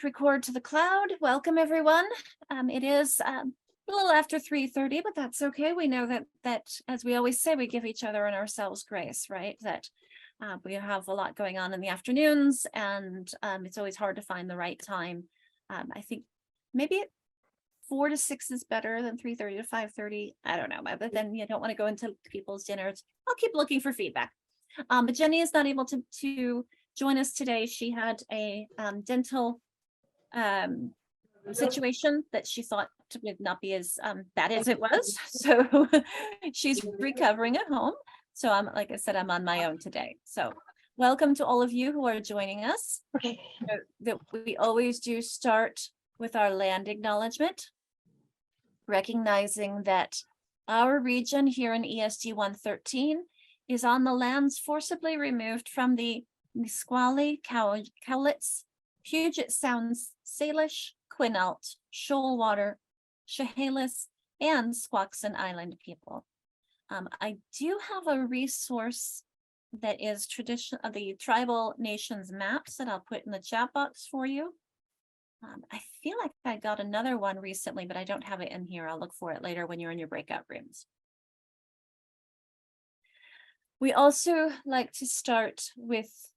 record to the cloud. Welcome, everyone. It is a little after 3:30, but that's okay. We know that as we always say, we give each other and ourselves grace, right? That we have a lot going on in the afternoons, and it's always hard to find the right time. I think maybe 4 to 6 is better than 3:30 to 5:30. I don't know, but then you don't want to go into people's dinners. I'll keep looking for feedback. But Jenny is not able to join us today. She had a dental situation that she thought would not be as bad as it was. So she's recovering at home. So like I said, I'm on my own today. So welcome to all of you who are joining us. That we always do start with our land acknowledgement, recognizing that our region here in ESD 113 is on the lands forcibly removed from the Nisqually, Cowlitz, Puget Sound, Salish, Quinault, Shoalwater, Chehalis, and Squaxin Island people. I do have a resource that is the tribal nations maps that I'll put in the chat box for you. I feel like I got another one recently, but I don't have it in here. I'll look for it later when you're in your breakout rooms. We also like to start with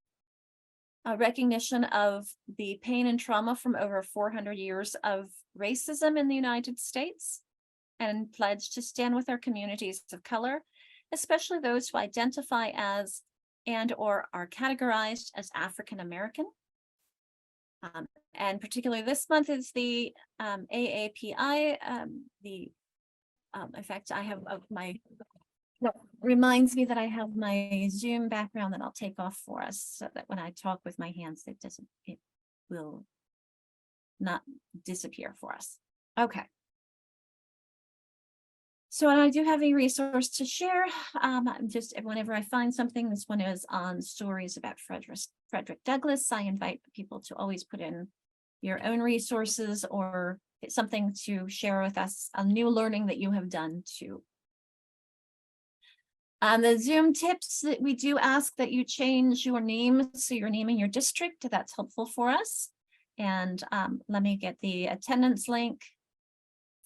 a recognition of the pain and trauma from over 400 years of racism in the United States, and pledge to stand with our communities of color, especially those who identify as and or are categorized as African American. And particularly this month is the AAPI. In fact, I have reminds me that I have my Zoom background that I'll take off for us, so that when I talk with my hands, it will not disappear for us. Okay. So I do have a resource to share. Just whenever I find something, this one is on stories about Frederick Douglass. I invite people to always put in your own resources or something to share with us, a new learning that you have done too. The Zoom tips that we do ask that you change your name, so your name and your district, that's helpful for us. And let me get the attendance link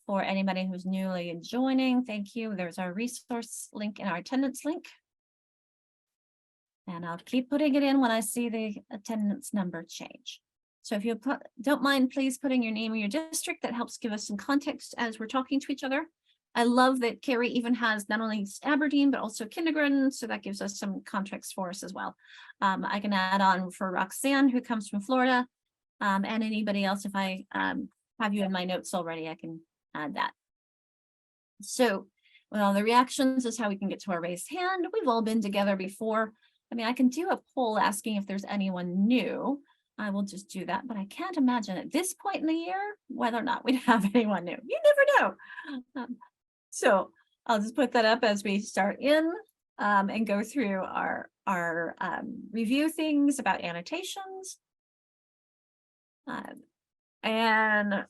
for anybody who's newly joining. Thank you. There's our resource link and our attendance link. And I'll keep putting it in when I see the attendance number change. So if you don't mind, please putting your name and your district. That helps give us some context as we're talking to each other. I love that Carrie even has not only Aberdeen, but also kindergarten. So that gives us some context for us as well. I can add on for Roxanne, who comes from Florida, and anybody else. If I have you in my notes already, I can add that. So, well, the reactions is how we can get to our raised hand. We've all been together before. I mean, I can do a poll asking if there's anyone new. I will just do that, but I can't imagine at this point in the year whether or not we'd have anyone new. You never know. So I'll just put that up as we start in and go through our review things about annotations. And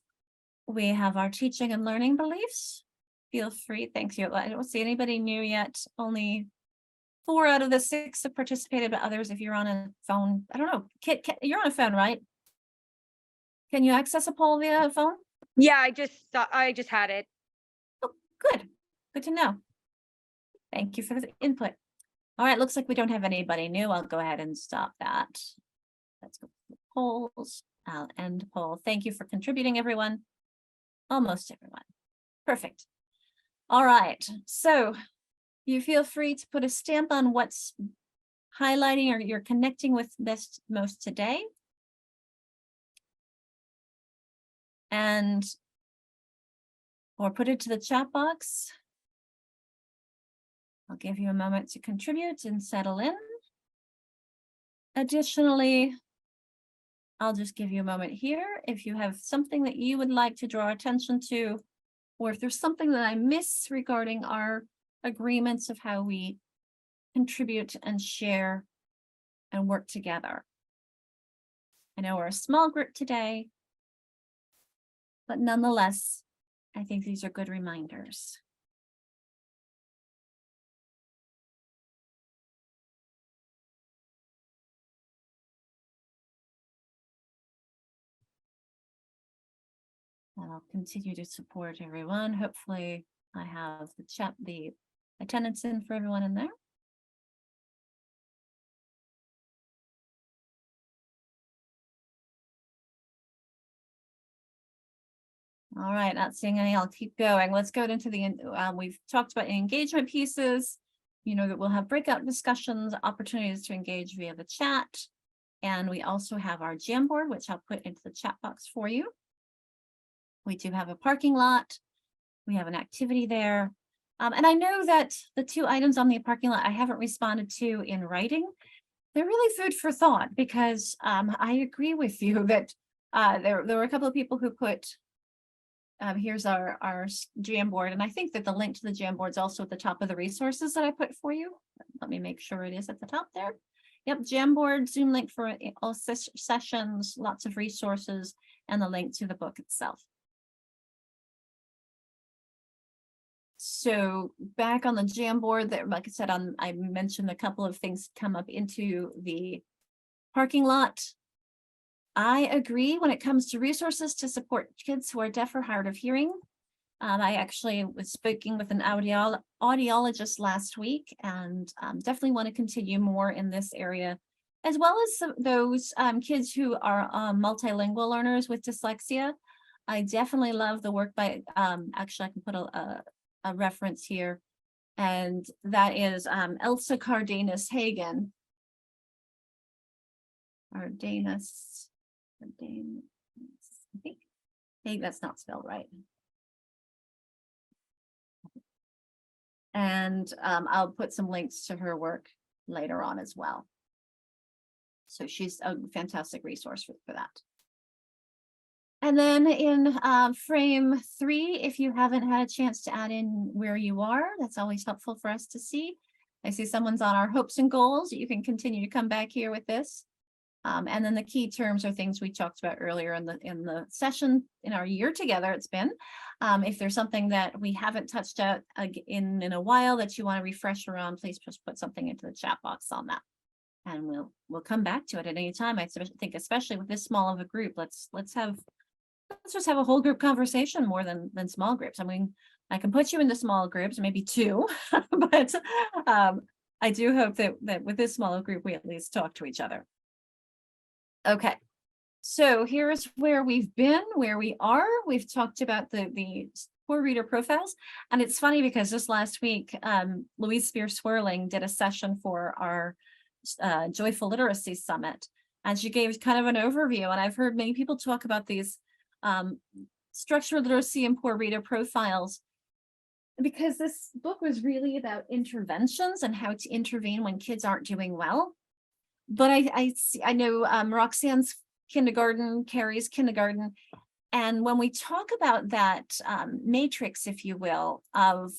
we have our teaching and learning beliefs. Feel free, thank you. I don't see anybody new yet. Only 4 out of the 6 have participated, but others, if you're on a phone, I don't know. You're on a phone, right? Can you access a poll via a phone? Yeah, I just had it. Oh, good. Good to know. Thank you for the input. All right, looks like we don't have anybody new. I'll go ahead and stop that. Let's go to the polls. I'll end poll. Thank you for contributing, everyone. Almost everyone. Perfect. All right, so you feel free to put a stamp on what's highlighting or you're connecting with most today. And or put it to the chat box. I'll give you a moment to contribute and settle in. Additionally, I'll just give you a moment here. If you have something that you would like to draw attention to, or if there's something that I miss regarding our agreements of how we contribute and share and work together. I know we're a small group today, but nonetheless, I think these are good reminders. I'll continue to support everyone. Hopefully I have the attendance in for everyone in there. All right, not seeing any, I'll keep going. Let's go into we've talked about engagement pieces. You know that we'll have breakout discussions, opportunities to engage via the chat. And we also have our Jamboard, which I'll put into the chat box for you. We do have a parking lot. We have an activity there. And I know that the 2 items on the parking lot I haven't responded to in writing. They're really food for thought because I agree with you that there were a couple of people who put, here's our Jamboard, and I think that the link to the Jamboard is also at the top of the resources that I put for you. Let me make sure it is at the top there. Yep, Jamboard, Zoom link for all sessions, lots of resources, and the link to the book itself. So back on the Jamboard, there, like I said, I mentioned a couple of things come up into the parking lot. I agree when it comes to resources to support kids who are deaf or hard of hearing. I actually was speaking with an audiologist last week, and definitely want to continue more in this area, as well as those kids who are multilingual learners with dyslexia. I definitely love the work by, actually I can put a reference here, and that is Elsa Cardenas-Hagen. I think that's not spelled right. And I'll put some links to her work later on as well. So she's a fantastic resource for that. And then in frame 3, if you haven't had a chance to add in where you are, that's always helpful for us to see. I see someone's on our hopes and goals. You can continue to come back here with this. And then the key terms are things we talked about earlier in the session, in our year together it's been. If there's something that we haven't touched out in a while that you want to refresh around, please just put something into the chat box on that. And we'll come back to it at any time. I think especially with this small of a group, let's just have a whole group conversation more than small groups. I mean, I can put you into small groups, maybe 2, but I do hope that with this small group, we at least talk to each other. Okay, so here's where we've been, where we are. We've talked about the poor reader profiles. And it's funny because just last week, Louise Spear-Swirling did a session for our Joyful Literacy Summit. And she gave kind of an overview. And I've heard many people talk about these structured literacy and poor reader profiles, because this book was really about interventions and how to intervene when kids aren't doing well. But I know Roxanne's kindergarten, Carrie's kindergarten, and when we talk about that matrix, if you will, of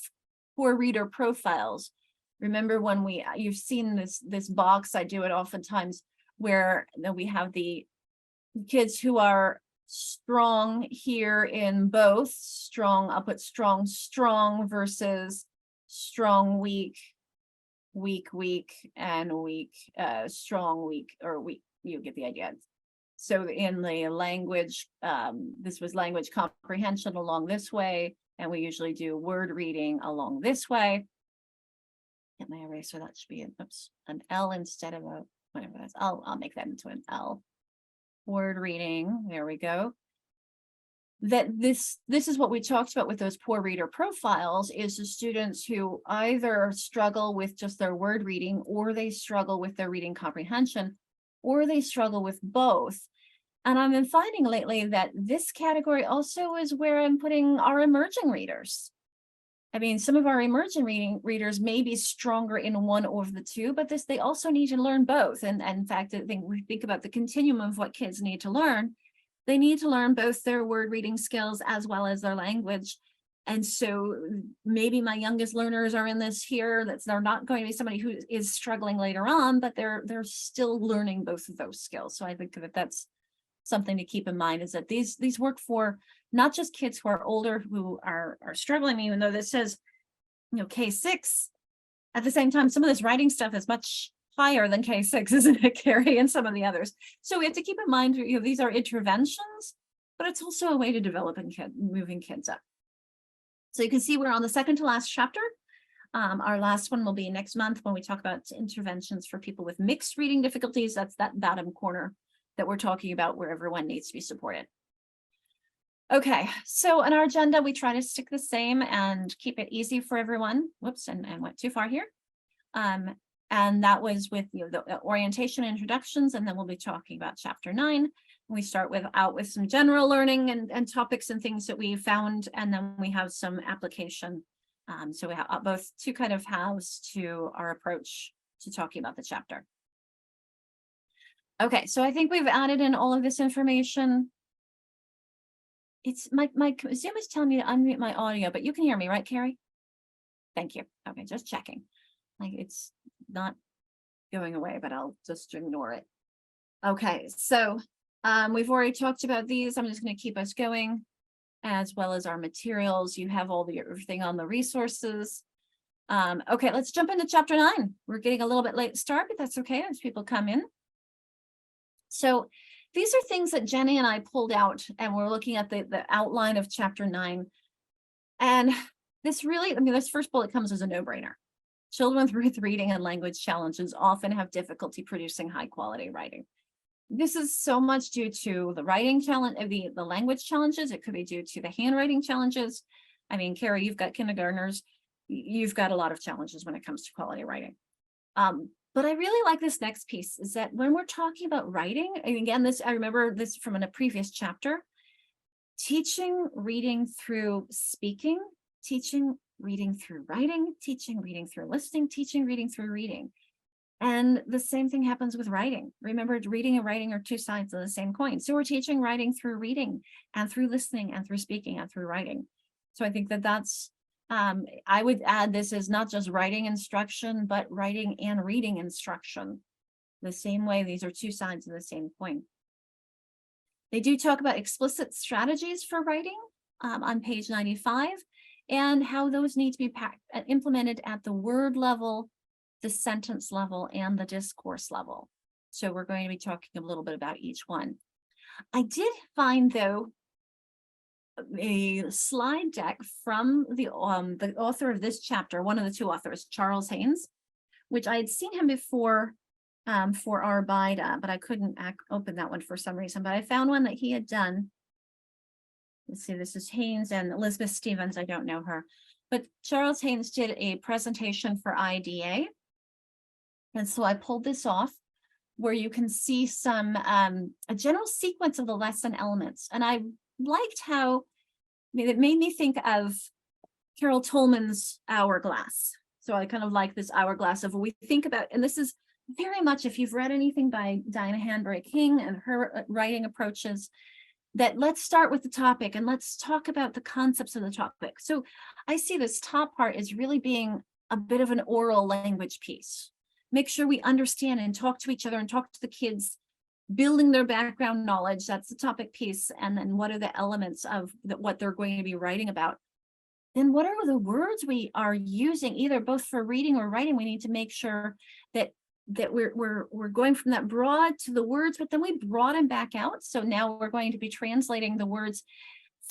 poor reader profiles, remember when you've seen this box, I do it oftentimes, where we have the kids who are strong here in both, strong, I'll put strong versus strong, weak, and weak, strong, weak, or weak, you get the idea. So in the language, this was language comprehension along this way, and we usually do word reading along this way. Get my eraser, that should be an L instead of a, whatever that's, I'll make that into an L. Word reading, there we go. That this is what we talked about with those poor reader profiles, is the students who either struggle with just their word reading, or they struggle with their reading comprehension, or they struggle with both. And I've been finding lately that this category also is where I'm putting our emerging readers. I mean, some of our emerging readers may be stronger in one of the 2, but they also need to learn both. And in fact, I think we think about the continuum of what kids need to learn. They need to learn both their word reading skills as well as their language. And so maybe my youngest learners are in this here, they're not going to be somebody who is struggling later on, but they're still learning both of those skills. So I think that that's something to keep in mind, is that these work for not just kids who are older who are struggling, even though this says, K6. At the same time, some of this writing stuff is much higher than K6, isn't it, Carrie, and some of the others. So we have to keep in mind, these are interventions, but it's also a way to develop moving kids up. So you can see we're on the second to last chapter. Our last one will be next month when we talk about interventions for people with mixed reading difficulties. That's that bottom corner that we're talking about where everyone needs to be supported. Okay, so in our agenda, we try to stick the same and keep it easy for everyone. Whoops, and went too far here. And that was with the orientation introductions, and then we'll be talking about chapter 9. We start with some general learning and topics and things that we found, and then we have some application. So we have both two kind of halves to our approach to talking about the chapter. Okay, so I think we've added in all of this information. It's my Zoom is telling me to unmute my audio, but you can hear me, right, Carrie? Thank you. Okay, just checking. Like it's not going away, but I'll just ignore it. Okay, so we've already talked about these. I'm just going to keep us going, as well as our materials. You have all the everything on the resources. Okay, let's jump into chapter 9. We're getting a little bit late start, but that's okay as people come in. So these are things that Jenny and I pulled out, and we're looking at the outline of chapter 9. And this really, I mean, this first bullet comes as a no-brainer. Children with reading and language challenges often have difficulty producing high quality writing. This is so much due to the writing challenge, the language challenges. It could be due to the handwriting challenges. I mean, Carrie, you've got kindergartners. You've got a lot of challenges when it comes to quality writing. But I really like this next piece is that when we're talking about writing, and again, I remember this from a previous chapter, teaching reading through speaking, teaching reading through writing, teaching reading through listening, teaching reading through reading. And the same thing happens with writing. Remember, reading and writing are two sides of the same coin. So we're teaching writing through reading and through listening and through speaking and through writing. So I think that's, I would add this is not just writing instruction, but writing and reading instruction. The same way, these are two sides of the same coin. They do talk about explicit strategies for writing on page 95 and how those need to be implemented at the word level, the sentence level, and the discourse level. So we're going to be talking a little bit about each one. I did find, though, a slide deck from the author of this chapter, one of the two authors, Charles Haynes, which I had seen him before for Arbida, but I couldn't open that one for some reason. But I found one that he had done. Let's see, this is Haynes and Elizabeth Stevens. I don't know her, but Charles Haynes did a presentation for IDA. And so I pulled this off where you can see some a general sequence of the lesson elements. And I liked how, I mean, it made me think of Carol Tolman's hourglass. So I kind of like this hourglass of what we think about, and this is very much, if you've read anything by Diana Hanbury King and her writing approaches, that let's start with the topic and let's talk about the concepts of the topic. So I see this top part is really being a bit of an oral language piece. Make sure we understand and talk to each other and talk to the kids, building their background knowledge. That's the topic piece. And then what are the elements of what they're going to be writing about? Then what are the words we are using, either both for reading or writing? We need to make sure that we're going from that broad to the words, but then we broaden back out. So now we're going to be translating the words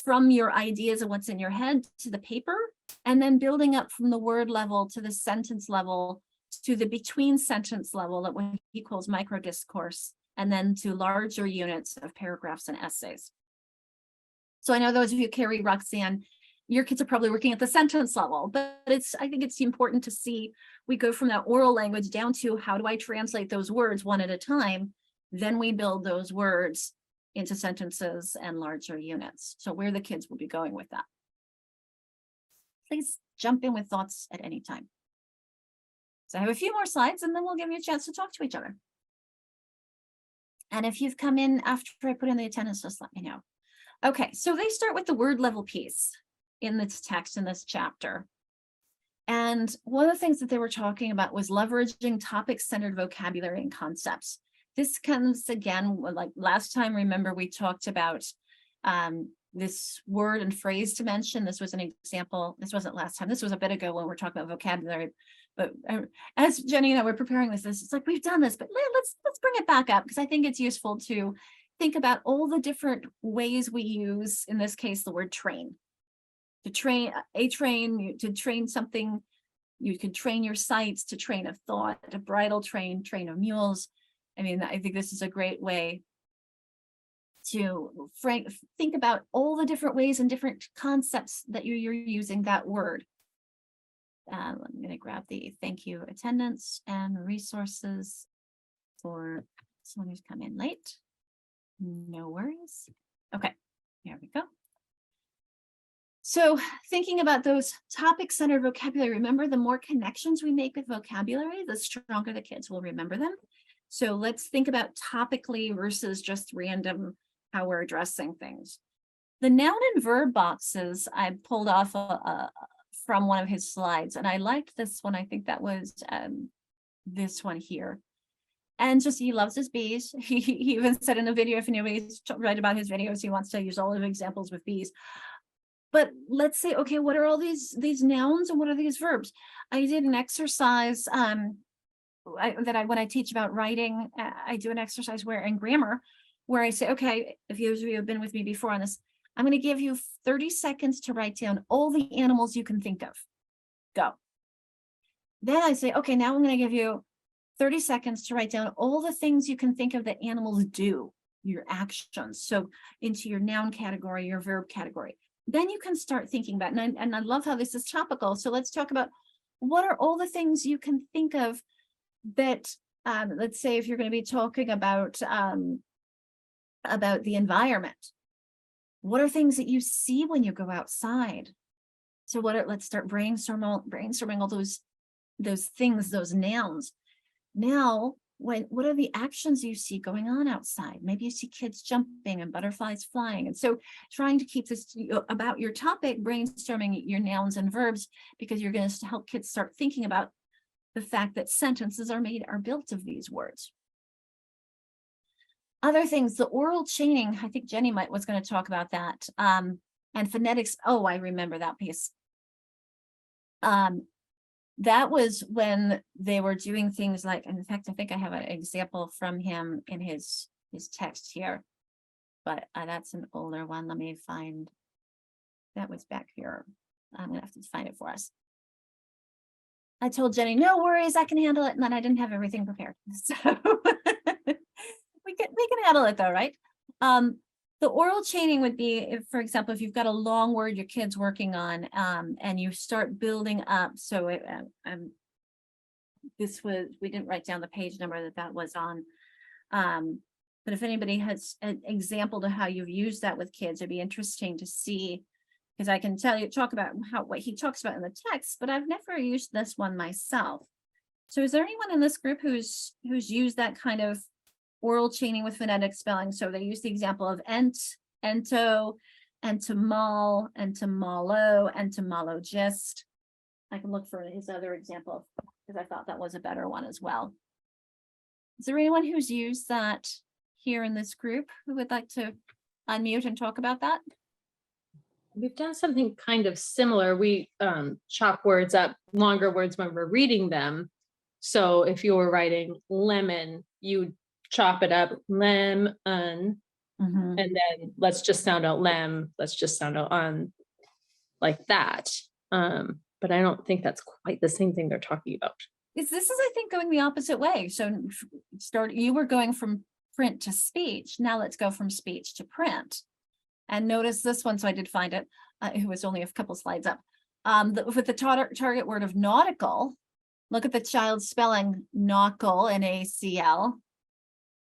from your ideas of what's in your head to the paper, and then building up from the word level to the sentence level to the between sentence level that what he calls micro discourse, and then to larger units of paragraphs and essays. So I know those of you, Carrie, Roxanne, your kids are probably working at the sentence level, but I think it's important to see we go from that oral language down to how do I translate those words one at a time? Then we build those words into sentences and larger units. So where the kids will be going with that. Please jump in with thoughts at any time. So I have a few more slides and then we'll give you a chance to talk to each other. And if you've come in after I put in the attendance, just let me know. Okay, so they start with the word level piece in this text, in this chapter. And one of the things that they were talking about was leveraging topic-centered vocabulary and concepts. This comes again, like last time, remember we talked about this word and phrase dimension. This was an example. This wasn't last time. This was a bit ago when we're talking about vocabulary. But as Jenny and I were preparing this, it's like we've done this, but let's bring it back up because I think it's useful to think about all the different ways we use, in this case, the word train. To train to train something, you could train your sights, to train a thought, a bridle train of mules. I mean, I think this is a great way to think about all the different ways and different concepts that you're using that word. I'm going to grab the thank you attendance and resources for someone who's come in late. No worries. Okay, here we go. So thinking about those topic-centered vocabulary, remember, the more connections we make with vocabulary, the stronger the kids will remember them. So let's think about topically versus just random, how we're addressing things. The noun and verb boxes I pulled off from one of his slides, and I liked this one. I think that was this one here. And just, he loves his bees. He even said in the video, if anybody's read about his videos, he wants to use all of the examples with bees. But let's say, okay, what are all these nouns and what are these verbs? I did an exercise when I teach about writing, I do an exercise where in grammar, where I say, okay, if you have been with me before on this, I'm going to give you 30 seconds to write down all the animals you can think of. Go. Then I say, okay, now I'm going to give you 30 seconds to write down all the things you can think of that animals do, your actions. So into your noun category, your verb category. Then you can start thinking about, and I love how this is topical. So let's talk about what are all the things you can think of that, let's say if you're going to be talking about the environment, what are things that you see when you go outside? So let's start brainstorming all those things, those nouns. Now, what are the actions you see going on outside? Maybe you see kids jumping and butterflies flying. And so trying to keep this about your topic, brainstorming your nouns and verbs, because you're going to help kids start thinking about the fact that sentences are built of these words. Other things, the oral chaining, I think Jenny was going to talk about that. And phonetics, oh, I remember that piece. That was when they were doing things like, in fact, I think I have an example from him in his text here, but that's an older one. Let me find, that was back here. I'm gonna have to find it for us. I told Jenny, no worries, I can handle it. And then I didn't have everything prepared. So we can handle it though, right? The oral chaining would be, if, for example, if you've got a long word your kid's working on, and you start building up. So we didn't write down the page number that was on. But if anybody has an example to how you've used that with kids, it'd be interesting to see, because I can talk about what he talks about in the text, but I've never used this one myself. So is there anyone in this group who's used that kind of oral chaining with phonetic spelling? So they use the example of ento, entomal, entomolo, entomologist. I can look for his other example because I thought that was a better one as well. Is there anyone who's used that here in this group who would like to unmute and talk about that? We've done something kind of similar. We chop words up, longer words when we're reading them. So if you were writing lemon, you chop it up, lemon, and then let's just sound out lem, let's just sound out on, like that. But I don't think that's quite the same thing they're talking about. This is, I think, going the opposite way. So you were going from print to speech. Now let's go from speech to print. And notice this one, so I did find it. It was only a couple slides up. With the target word of nautical, look at the child's spelling, nautical, N-A-C-L.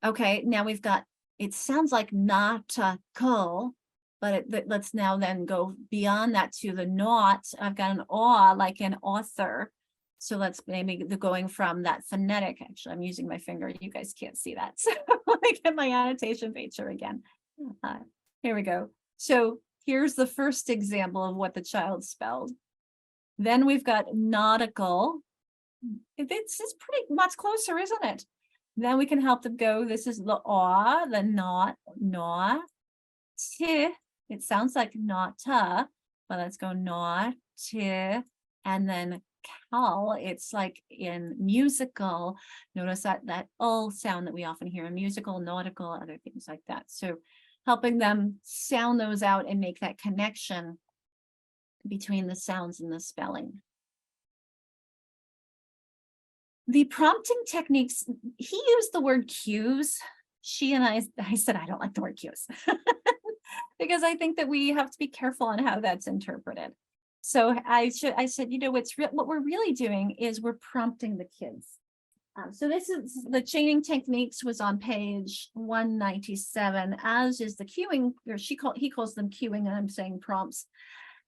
Okay, now we've got, it sounds like nautical, but let's now then go beyond that to the naut. I've got an aw, like an author. So let's maybe going from that phonetic. Actually, I'm using my finger. You guys can't see that. So let me get my annotation feature again. Here we go. So here's the first example of what the child spelled. Then we've got nautical. It's pretty much closer, isn't it? Then we can help them go. This is the aw, the not, t. It sounds like not ta, but let's go not, t, and then cal, it's like in musical. Notice that sound that we often hear in musical, nautical, other things like that. So helping them sound those out and make that connection between the sounds and the spelling. The prompting techniques, he used the word cues. She and I said, I don't like the word cues because I think that we have to be careful on how that's interpreted. So I said, you know, what we're really doing is we're prompting the kids. So this is the chaining techniques was on page 197, as is the cueing, or he calls them cueing, and I'm saying prompts.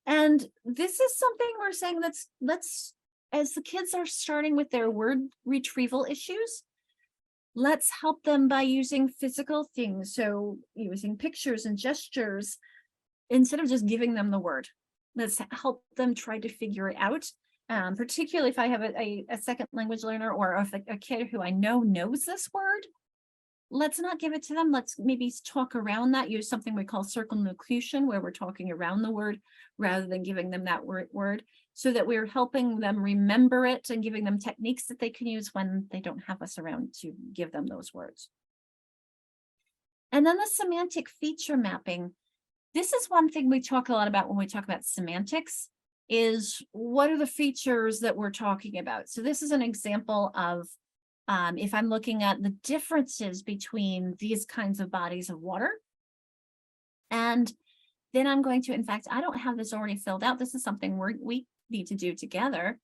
And this is something we're saying let's as the kids are starting with their word retrieval issues, let's help them by using physical things. So using pictures and gestures instead of just giving them the word. Let's help them try to figure it out. Particularly if I have a second language learner or if a kid who I know knows this word, let's not give it to them. Let's maybe talk around that, use something we call circumlocution, where we're talking around the word rather than giving them that word, so that we're helping them remember it and giving them techniques that they can use when they don't have us around to give them those words. And then the semantic feature mapping. This is one thing we talk a lot about when we talk about semantics, is what are the features that we're talking about? So this is an example of if I'm looking at the differences between these kinds of bodies of water. And then I'm going to, in fact, I don't have this already filled out. This is something we need to do together.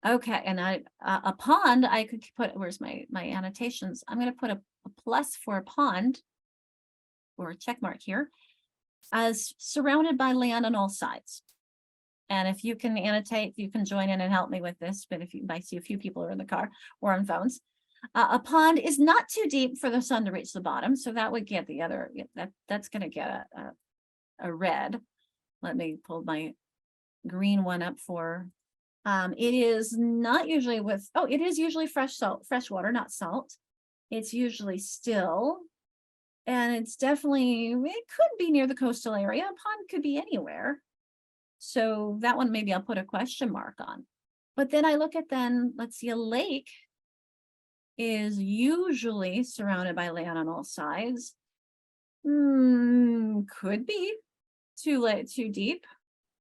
Okay, and a pond, I could put, where's my annotations? I'm going to put a plus for a pond, or a check mark here, as surrounded by land on all sides. And if you can annotate, you can join in and help me with this, but if you might see a few people are in the car or on phones. A pond is not too deep for the sun to reach the bottom, so that would get the other, that's going to get a red. Let me pull my green one up for, it is not usually with, oh, it is usually fresh water, not salt. It's usually still, and it's definitely, it could be near the coastal area. A pond could be anywhere. So that one, maybe I'll put a question mark on. But then I look at let's see, a lake is usually surrounded by land on all sides. Could be too deep,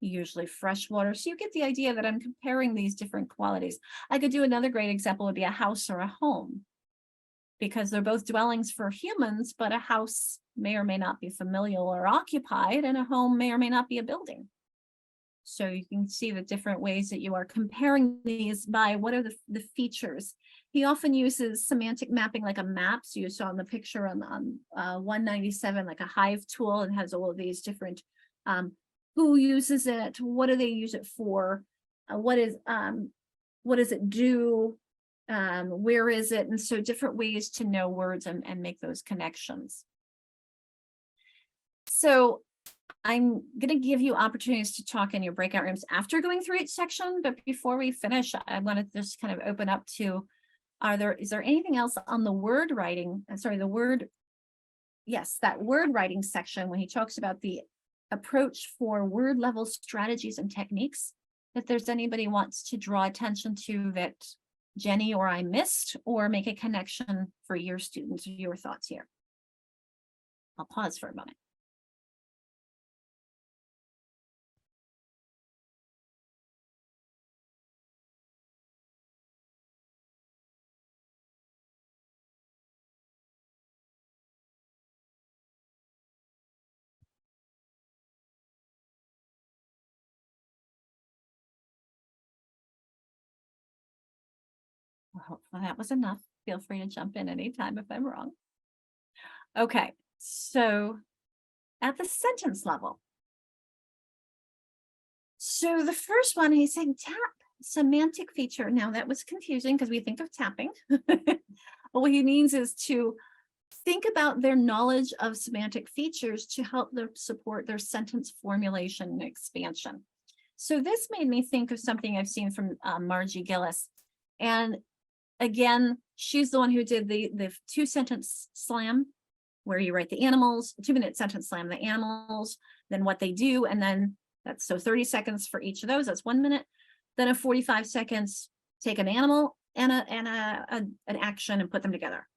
usually fresh water. So you get the idea that I'm comparing these different qualities. I could do another great example would be a house or a home, because they're both dwellings for humans, but a house may or may not be familial or occupied, and a home may or may not be a building. So you can see the different ways that you are comparing these by what are the features. He often uses semantic mapping like a map. So you saw in the picture on 197, like a hive tool, and has all of these different, who uses it, what do they use it for, what does it do, where is it? And so different ways to know words and make those connections. So I'm going to give you opportunities to talk in your breakout rooms after going through each section. But before we finish, I want to just kind of open up to, is there anything else on the word writing? Yes, that word writing section when he talks about the approach for word level strategies and techniques, if there's anybody wants to draw attention to that Jenny or I missed, or make a connection for your students, your thoughts here. I'll pause for a moment. Well, hopefully that was enough. Feel free to jump in anytime if I'm wrong. Okay, so at the sentence level. So the first one, he's saying tap semantic feature. Now that was confusing because we think of tapping. What he means is to think about their knowledge of semantic features to help them support their sentence formulation and expansion. So this made me think of something I've seen from Margie Gillis. And again, she's the one who did the 2-sentence slam, where you write the animals, 2-minute sentence slam, the animals, then what they do, and then that's so 30 seconds for each of those. That's 1 minute. then a 45 seconds, take an animal and an action and put them together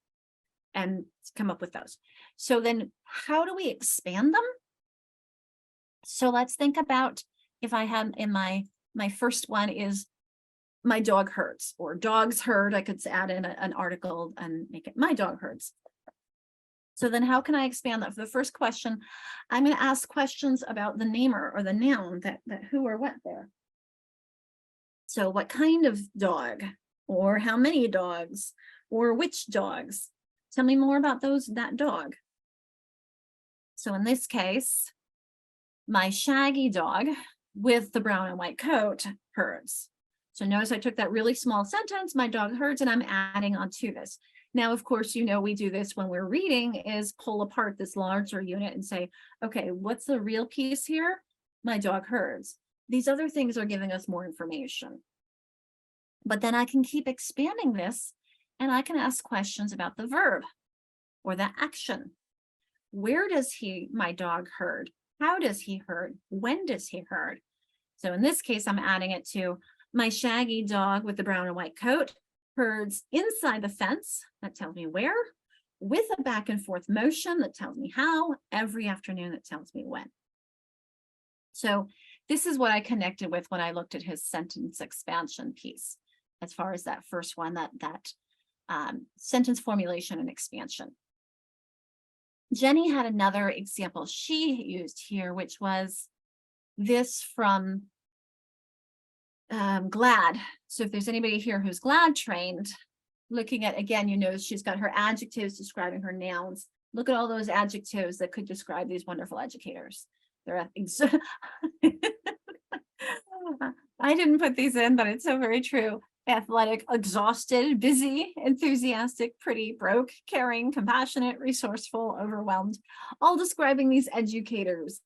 and come up with those. So then how do we expand them? So let's think about if I have in my first one is my dog hurts or dogs hurt. I could add in an article and make it my dog hurts. So then how can I expand that? For the first question, I'm going to ask questions about the namer or the noun that who or what there. So what kind of dog or how many dogs or which dogs? Tell me more about that dog. So in this case, my shaggy dog with the brown and white coat hurts. So notice I took that really small sentence, my dog hurts, and I'm adding on to this. Now, of course, you know, we do this when we're reading is pull apart this larger unit and say, okay, what's the real piece here? My dog hurts. These other things are giving us more information. But then I can keep expanding this and I can ask questions about the verb or the action. Where does my dog hurt? How does he hurt? When does he hurt? So in this case, I'm adding it to my shaggy dog with the brown and white coat herds inside the fence. That tells me where, with a back and forth motion that tells me how, every afternoon that tells me when. So this is what I connected with when I looked at his sentence expansion piece, as far as that first one, that sentence formulation and expansion. Jenny had another example she used here, which was this from GLAD. So if there's anybody here who's GLAD trained, looking at, again, you know, she's got her adjectives describing her nouns. Look at all those adjectives that could describe these wonderful educators. They're I didn't put these in, but it's so very true. Athletic, exhausted, busy, enthusiastic, pretty, broke, caring, compassionate, resourceful, overwhelmed, all describing these educators.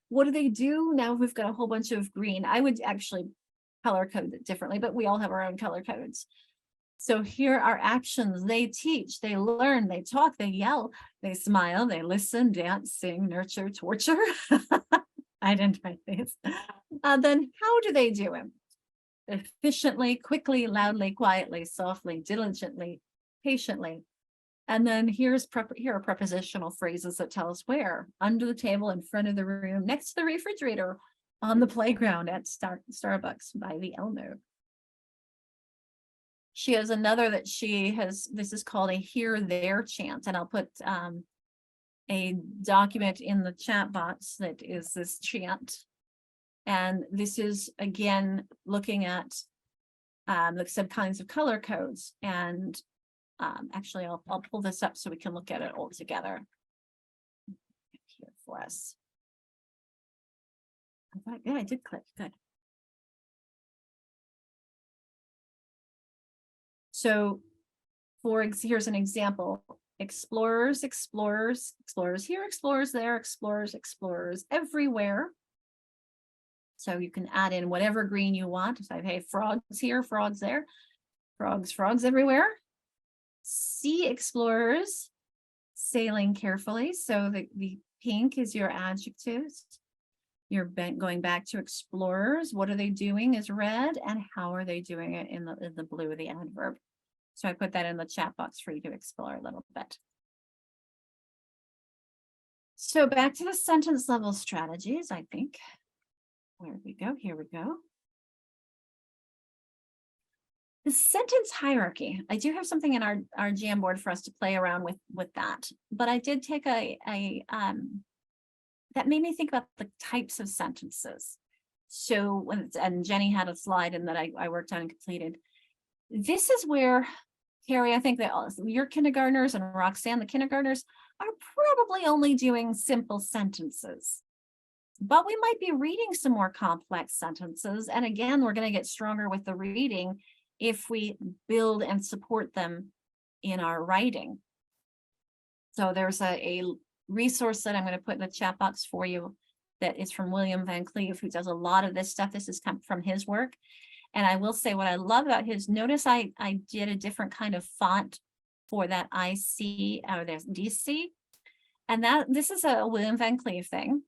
What do they do? Now we've got a whole bunch of green. I would actually color code it differently, but we all have our own color codes. So here are actions. They teach, they learn, they talk, they yell, they smile, they listen, dance, sing, nurture, torture. I didn't write these. Then how do they do it? Efficiently, quickly, loudly, quietly, softly, diligently, patiently. And then here are prepositional phrases that tell us where: under the table, in front of the room, next to the refrigerator, on the playground, at Starbucks, by the Elmo. She has another that this is called a here there chant, and I'll put a document in the chat box that is this chant. And this is, again, looking at some kinds of color codes. And actually, I'll pull this up so we can look at it all together here for us. Yeah, I did click. Good. So here's an example. Explorers, explorers, explorers here, explorers there, explorers, explorers everywhere. So you can add in whatever green you want. So I have frogs here, frogs there, frogs, frogs everywhere. Sea explorers, sailing carefully. So the pink is your adjectives. You're going back to explorers. What are they doing is red, and how are they doing it in the blue, the adverb. So I put that in the chat box for you to explore a little bit. So back to the sentence level strategies, I think. Where we go? Here we go. The sentence hierarchy. I do have something in our Jamboard for us to play around with that, but I did take that made me think about the types of sentences. So and Jenny had a slide in that I worked on and completed. This is where, Carrie, I think that your kindergartners and Roxanne, the kindergartners, are probably only doing simple sentences. But we might be reading some more complex sentences. And again, we're going to get stronger with the reading if we build and support them in our writing. So there's a resource that I'm going to put in the chat box for you that is from William Van Cleve, who does a lot of this stuff. This has come from his work. And I will say what I love about his, notice I did a different kind of font for that IC or there's DC. And this is a William Van Cleve thing.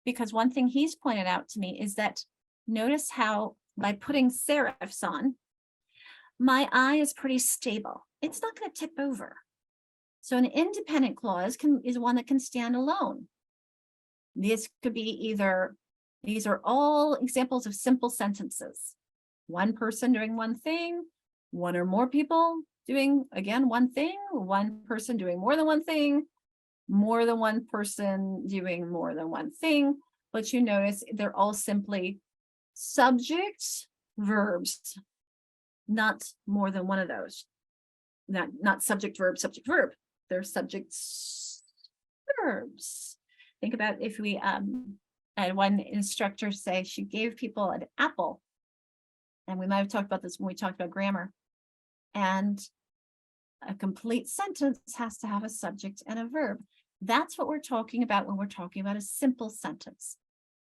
Because one thing he's pointed out to me is that notice how by putting serifs on, my I is pretty stable. It's not going to tip over. So an independent clause is one that can stand alone. This could be either, these are all examples of simple sentences. One person doing one thing, one or more people doing, again, one thing, one person doing more than one thing, more than one person doing more than one thing. But you notice they're all simply subjects, verbs, not more than one of those. Not subject, verb, subject, verb. They're subjects, verbs. Think about if we I had one instructor say she gave people an apple, and we might have talked about this when we talked about grammar, and a complete sentence has to have a subject and a verb. That's what we're talking about when we're talking about a simple sentence.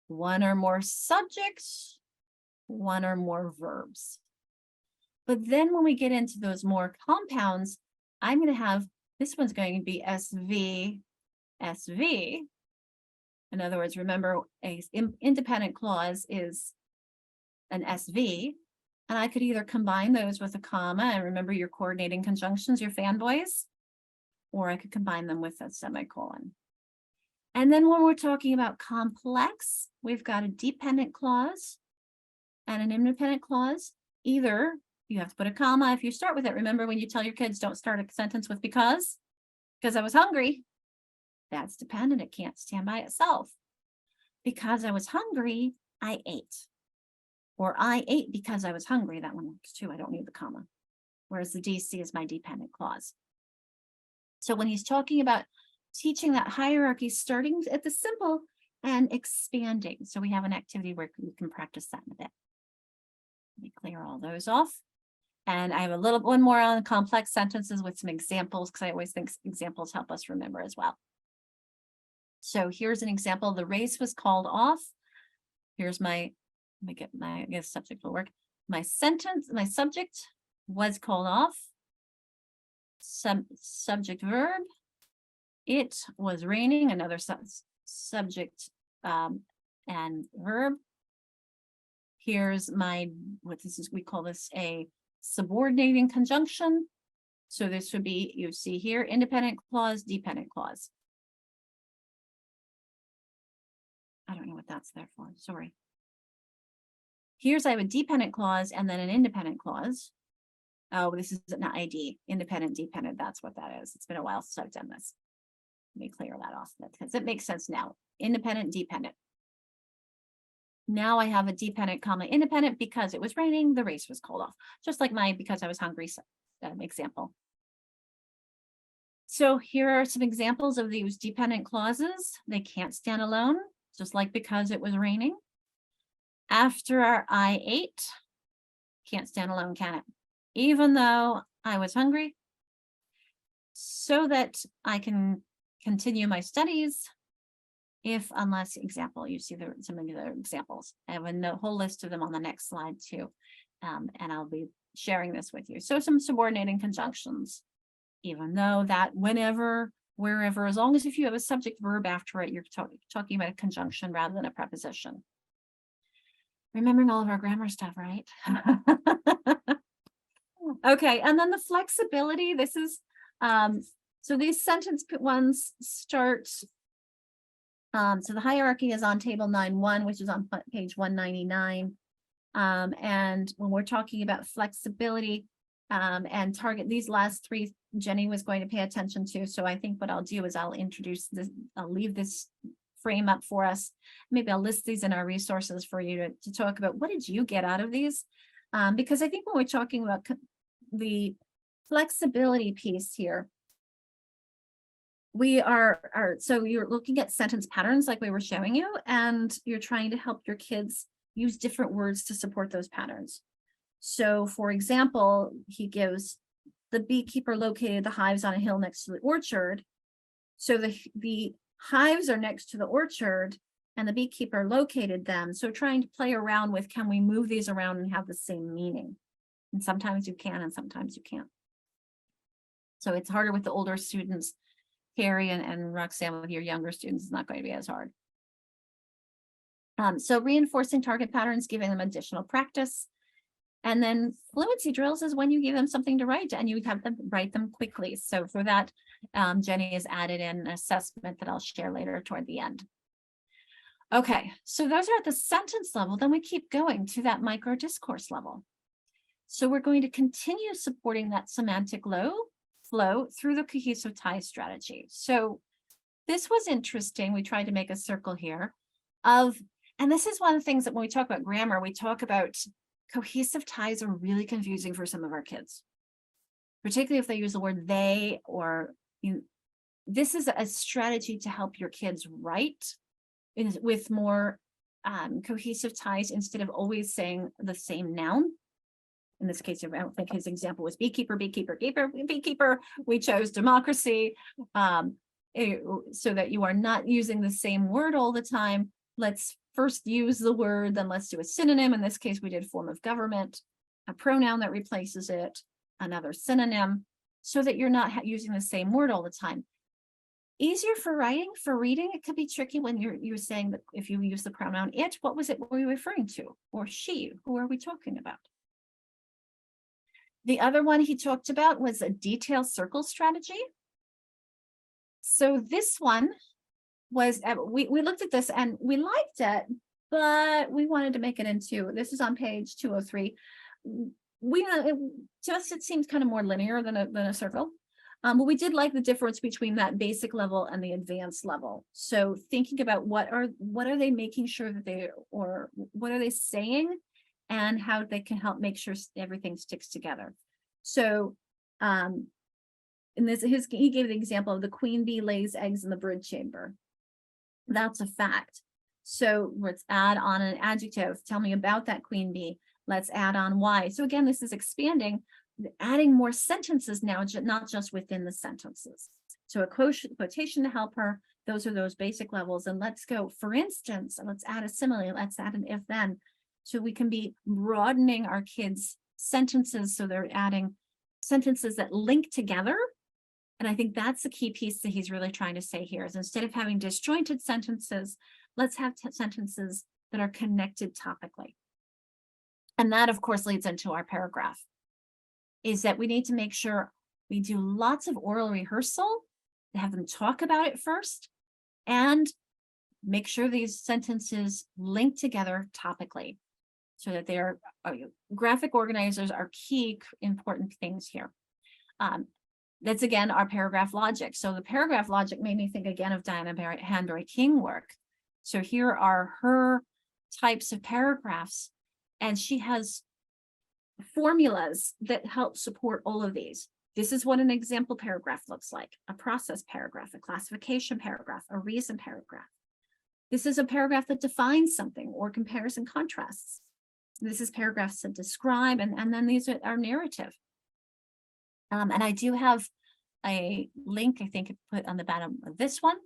One or more subjects, one or more verbs. But then when we get into those more compounds, I'm going to have, this one's going to be SV, SV. In other words, remember, a independent clause is an SV, and I could either combine those with a comma, and remember your coordinating conjunctions, your fanboys, or I could combine them with a semicolon. And then when we're talking about complex, we've got a dependent clause and an independent clause. Either you have to put a comma if you start with it. Remember when you tell your kids don't start a sentence with because I was hungry. That's dependent. It can't stand by itself. Because I was hungry, I ate. Or I ate because I was hungry. That one works too. I don't need the comma. Whereas the DC is my dependent clause. So when he's talking about teaching that hierarchy, starting at the simple and expanding. So we have an activity where we can practice that in a bit. Let me clear all those off. And I have a little one more on complex sentences with some examples, because I always think examples help us remember as well. So here's an example. The race was called off. Here's my, let me get my, I guess subject will work. My sentence, my subject was called off. Subject verb. It was raining, another subject and verb. Here's my, what this is, we call this a subordinating conjunction. So this would be, you see here, independent clause, dependent clause. I don't know what that's there for, sorry. Here's I have a dependent clause and then an independent clause. Oh, this is an ID, independent, dependent, that's what that is. It's been a while since I've done this. Let me clear that off, because it makes sense now. Independent, dependent. Now I have a dependent comma independent because it was raining, the race was called off. Just like my because I was hungry example. So here are some examples of these dependent clauses. They can't stand alone, just like because it was raining. After I ate, can't stand alone, can it? Even though I was hungry, so that I can continue my studies. If, unless, example, you see some of the examples. I have a whole list of them on the next slide too. And I'll be sharing this with you. So some subordinating conjunctions, even though that, whenever, wherever, as long as if you have a subject verb after it, you're talking about a conjunction rather than a preposition. Remembering all of our grammar stuff, right? Okay, and then the flexibility, this is, so these sentence ones start, so the hierarchy is on table 9.1, which is on page 199. And when we're talking about flexibility and target, these last three, Jenny was going to pay attention to. So I think what I'll do is I'll introduce this, I'll leave this frame up for us. Maybe I'll list these in our resources for you to talk about what did you get out of these? Because I think when we're talking about the flexibility piece here, we are so you're looking at sentence patterns like we were showing you, and you're trying to help your kids use different words to support those patterns. So for example, he gives the beekeeper located the hives on a hill next to the orchard. So the hives are next to the orchard and the beekeeper located them. So trying to play around with, can we move these around and have the same meaning? And sometimes you can and sometimes you can't. So it's harder with the older students. Carrie and Roxanne, with your younger students, it's not going to be as hard. So reinforcing target patterns, giving them additional practice. And then fluency drills is when you give them something to write and you have them write them quickly. So for that, Jenny has added in an assessment that I'll share later toward the end. Okay, so those are at the sentence level. Then we keep going to that micro discourse level. So we're going to continue supporting that semantic flow through the cohesive tie strategy. So this was interesting. We tried to make a circle here of, and this is one of the things that when we talk about grammar, we talk about cohesive ties are really confusing for some of our kids, particularly if they use the word they or you. This is a strategy to help your kids write with more cohesive ties instead of always saying the same noun. In this case, I don't think his example was beekeeper, beekeeper, keeper, beekeeper. We chose democracy so that you are not using the same word all the time. Let's first use the word, then let's do a synonym. In this case, we did form of government, a pronoun that replaces it, another synonym, so that you're not using the same word all the time. Easier for writing, for reading, it could be tricky when you're saying that if you use the pronoun it, what was it were you referring to? Or she, who are we talking about? The other one he talked about was a detailed circle strategy. So this one was, we looked at this and we liked it, but we wanted to make it into, this is on page 203. To us, it seems kind of more linear than a circle. But we did like the difference between that basic level and the advanced level. So thinking about what are they making sure that they, or what are they saying and how they can help make sure everything sticks together. So in this, he gave the example of the queen bee lays eggs in the brood chamber. That's a fact. So let's add on an adjective. Tell me about that queen bee. Let's add on why. So again, this is expanding, adding more sentences now, not just within the sentences. So a quotation to help her. Those are those basic levels. And let's go, for instance, let's add a simile. Let's add an if then. So we can be broadening our kids' sentences. So they're adding sentences that link together. And I think that's the key piece that he's really trying to say here is instead of having disjointed sentences, let's have sentences that are connected topically. And that, of course, leads into our paragraph, is that we need to make sure we do lots of oral rehearsal, to have them talk about it first, and make sure these sentences link together topically so that they are, graphic organizers are key important things here. That's again our paragraph logic. So the paragraph logic made me think again of Diana Hanbury-King work. So here are her types of paragraphs, and she has formulas that help support all of these. This is what an example paragraph looks like: a process paragraph, a classification paragraph, a reason paragraph. This is a paragraph that defines something or compares and contrasts. This is paragraphs that describe, and then these are our narrative. And I do have a link, I think, put on the bottom of this one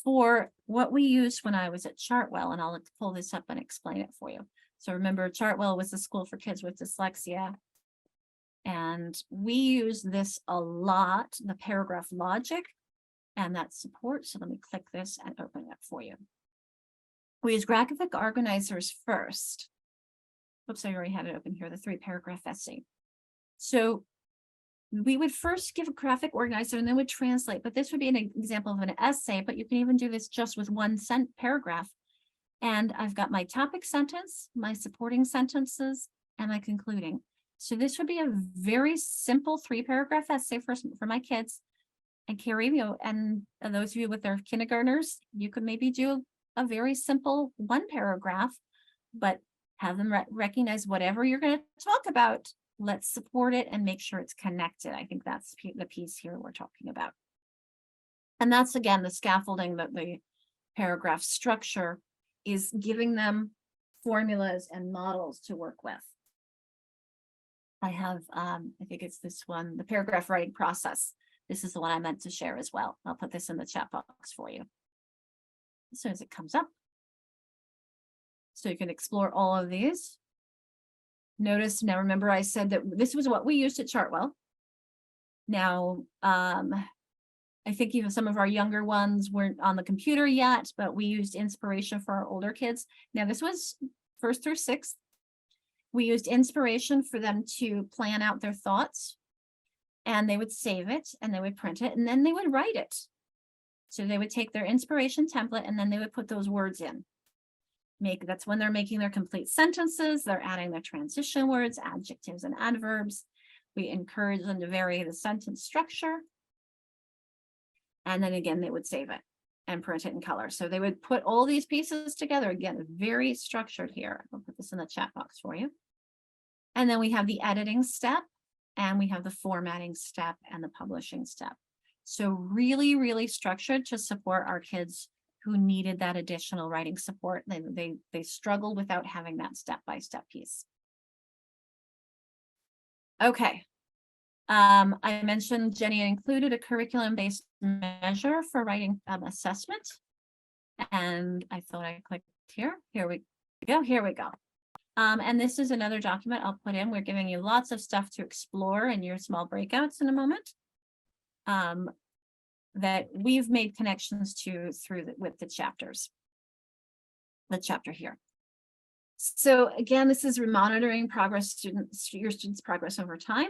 for what we used when I was at Chartwell, and I'll pull this up and explain it for you. So remember, Chartwell was the school for kids with dyslexia, and we use this a lot, the paragraph logic and that support. So let me click this and open it for you. We use graphic organizers first. Oops, I already had it open here, the 3-paragraph essay. So we would first give a graphic organizer and then would translate, but this would be an example of an essay, but you can even do this just with one paragraph. And I've got my topic sentence, my supporting sentences, and my concluding. So this would be a very simple 3-paragraph essay for my kids. And Carrie, and those of you with their kindergartners, you could maybe do a very simple 1-paragraph, but have them recognize whatever you're going to talk about. Let's support it and make sure it's connected. I think that's the piece here we're talking about. And that's, again, the scaffolding, that the paragraph structure is giving them formulas and models to work with. I have, I think it's this one, the paragraph writing process. This is the one I meant to share as well. I'll put this in the chat box for you as soon as it comes up. So you can explore all of these. Notice, now remember I said that this was what we used at Chartwell. Now, I think even some of our younger ones weren't on the computer yet, but we used Inspiration for our older kids. Now, this was 1st through 6th. We used Inspiration for them to plan out their thoughts, and they would save it and they would print it and then they would write it. So they would take their Inspiration template and then they would put those words in. That's when they're making their complete sentences, they're adding their transition words, adjectives and adverbs. We encourage them to vary the sentence structure. And then again, they would save it and print it in color. So they would put all these pieces together. Again, very structured here. I'll put this in the chat box for you. And then we have the editing step, and we have the formatting step and the publishing step. So really, really structured to support our kids who needed that additional writing support. They struggled without having that step-by-step piece. Okay. I mentioned Jenny included a curriculum-based measure for writing assessment. And I thought I clicked here. Here we go. Here we go. And this is another document I'll put in. We're giving you lots of stuff to explore in your small breakouts in a moment. That we've made connections to with the chapters. The chapter here. So again, this is monitoring progress, your students' progress over time.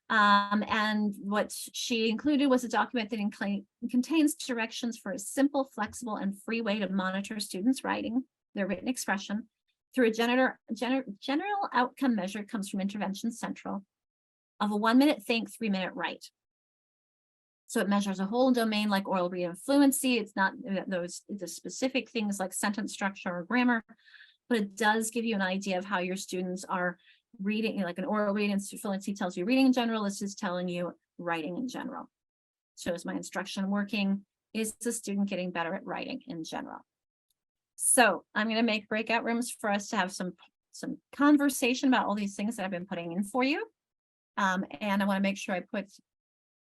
And what she included was a document that contains directions for a simple, flexible, and free way to monitor students' writing, their written expression, through a general outcome measure comes from Intervention Central of a 1-minute think, 3-minute write. So it measures a whole domain like oral read and fluency. It's not the specific things like sentence structure or grammar, but it does give you an idea of how your students are reading. Like an oral reading and fluency tells you reading in general. This is telling you writing in general. So is my instruction working? Is the student getting better at writing in general? So I'm going to make breakout rooms for us to have some conversation about all these things that I've been putting in for you. And I want to make sure I put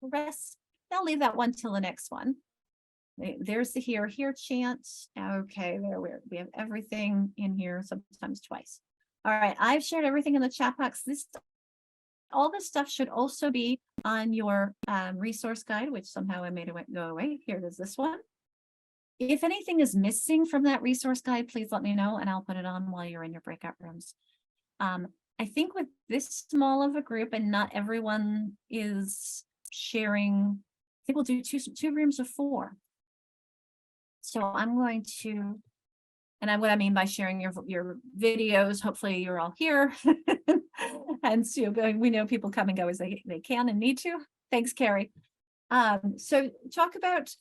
the rest. I'll leave that one till the next one. There's the here chant. Okay, there we have everything in here, sometimes twice. All right, I've shared everything in the chat box. All this stuff should also be on your resource guide, which somehow I made it go away. Here it is, this one. If anything is missing from that resource guide, please let me know and I'll put it on while you're in your breakout rooms. I think with this small of a group and not everyone is sharing, I think we'll do two rooms of 4. So I'm going to, and what I mean by sharing your videos, hopefully you're all here. And so we know people come and go as they can and need to. Thanks, Carrie. So talk about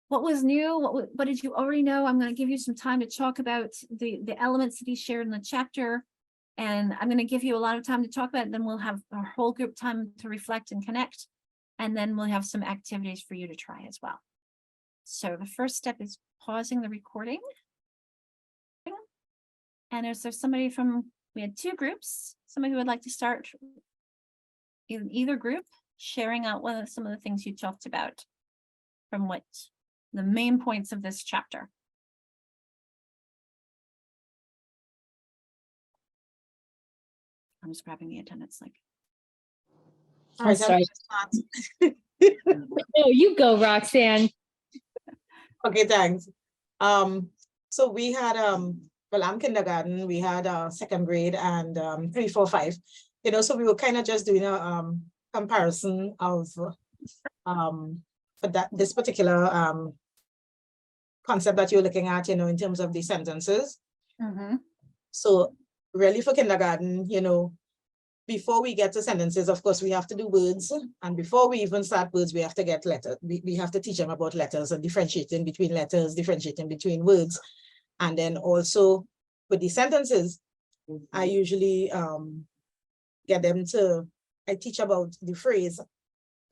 what was new, what did you already know? I'm going to give you some time to talk about the elements that he shared in the chapter. And I'm going to give you a lot of time to talk about it. Then we'll have our whole group time to reflect and connect. And then we'll have some activities for you to try as well. So the first step is pausing the recording. And is there somebody we had 2 groups, somebody who would like to start in either group, sharing out some of the things you talked about from what the main points of this chapter. I'm just grabbing the attendance link. I'm sorry. No, you go, Roxanne. Okay, thanks. So we had well, I'm kindergarten, we had 2nd grade and 3, 4, 5. So we were kind of just doing a comparison of for this particular concept that you're looking at, in terms of the sentences. Mm-hmm. So really for kindergarten, before we get to sentences, of course, we have to do words. And before we even start words, we have to get letters. We have to teach them about letters and differentiating between letters, differentiating between words. And then also with the sentences, I usually get them I teach about the phrase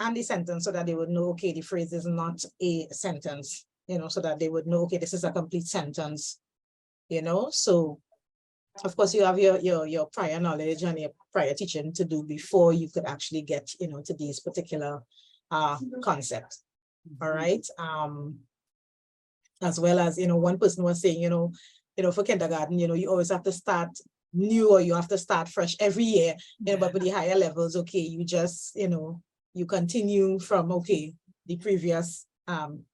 and the sentence so that they would know, okay, the phrase is not a sentence, so that they would know, okay, this is a complete sentence, So of course you have your prior knowledge and your prior teaching to do before you could actually get, to these particular concepts. All right. As well as, one person was saying, for kindergarten, you always have to start new or you have to start fresh every year, but with the higher levels, okay, you just, you continue from, okay, the previous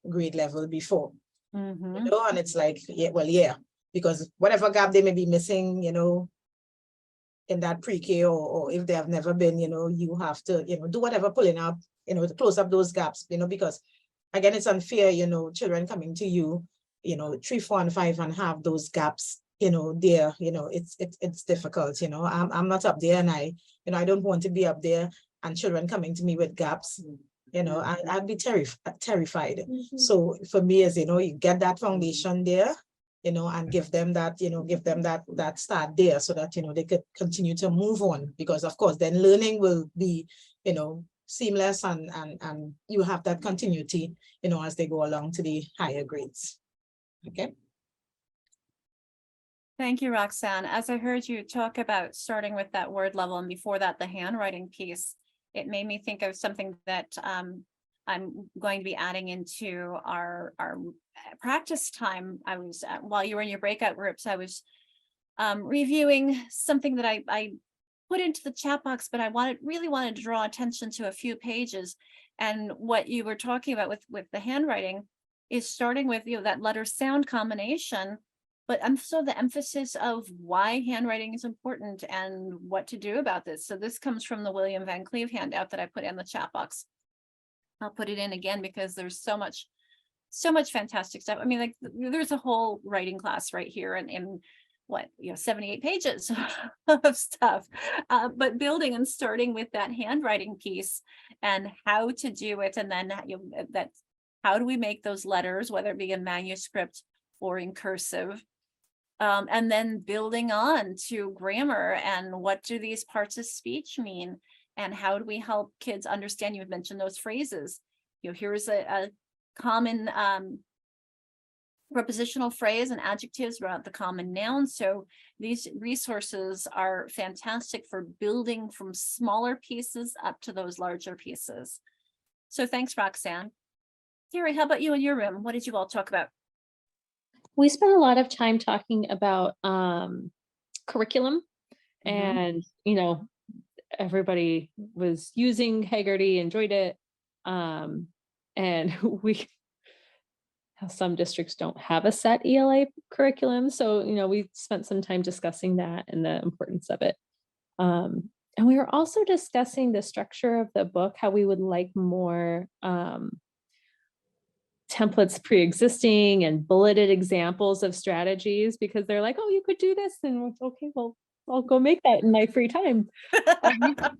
grade level before. Mhm. You know, and it's like, yeah, well, yeah, because whatever gap they may be missing, you know, in that pre-K, or if they have never been, you know, you have to, you know, do whatever pulling up, you know, to close up those gaps, you know, because again, it's unfair, you know, children coming to you, you know, 3, 4, and 5 and have those gaps, you know, there, you know, it's difficult, you know, I'm not up there, and you know, I don't want to be up there and children coming to me with gaps, you know, I'd be terrified. So for me, as you know, you get that foundation there, you know, and give them that, you know, give them that start there, so that, you know, they could continue to move on, because of course then learning will be, you know, seamless, and you have that continuity, you know, as they go along to the higher grades. Okay. Thank you, Roxanne. As I heard you talk about starting with that word level and before that, the handwriting piece, it made me think of something that I'm going to be adding into our practice time. I was, while you were in your breakout groups, I was reviewing something that I put into the chat box, but I really wanted to draw attention to a few pages. And what you were talking about with the handwriting is starting with, you know, that letter sound combination, but so the emphasis of why handwriting is important and what to do about this. So this comes from the William Van Cleve handout that I put in the chat box. I'll put it in again because there's so much fantastic stuff. I mean, like there's a whole writing class right here, and in what, you know, 78 pages of stuff, but building and starting with that handwriting piece and how to do it, and then how do we make those letters, whether it be in manuscript or in cursive, and then building on to grammar and what do these parts of speech mean, and how do we help kids understand? You had mentioned those phrases. You know, here's a common prepositional phrase and adjectives about the common noun. So these resources are fantastic for building from smaller pieces up to those larger pieces. So thanks, Roxanne. Carrie, how about you in your room? What did you all talk about? We spent a lot of time talking about curriculum, Mhm. and you know, everybody was using Haggerty, enjoyed it, and how some districts don't have a set ELA curriculum, so you know, we spent some time discussing that and the importance of it. And we were also discussing the structure of the book, how we would like more templates pre-existing and bulleted examples of strategies, because they're like, oh, you could do this, and okay, well, I'll go make that in my free time. That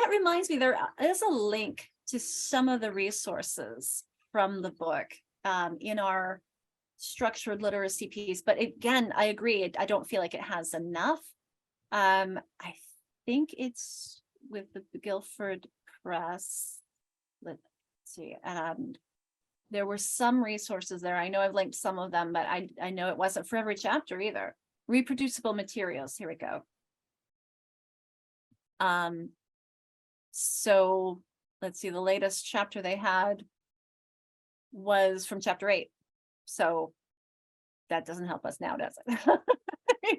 reminds me, there is a link to some of the resources from the book in our structured literacy piece. But again, I agree, I don't feel like it has enough. I think it's with the Guilford Press. Let's see. There were some resources there. I know I've linked some of them, but I know it wasn't for every chapter either. Reproducible materials. Here we go. So let's see, the latest chapter they had was from chapter 8. So that doesn't help us now, does it?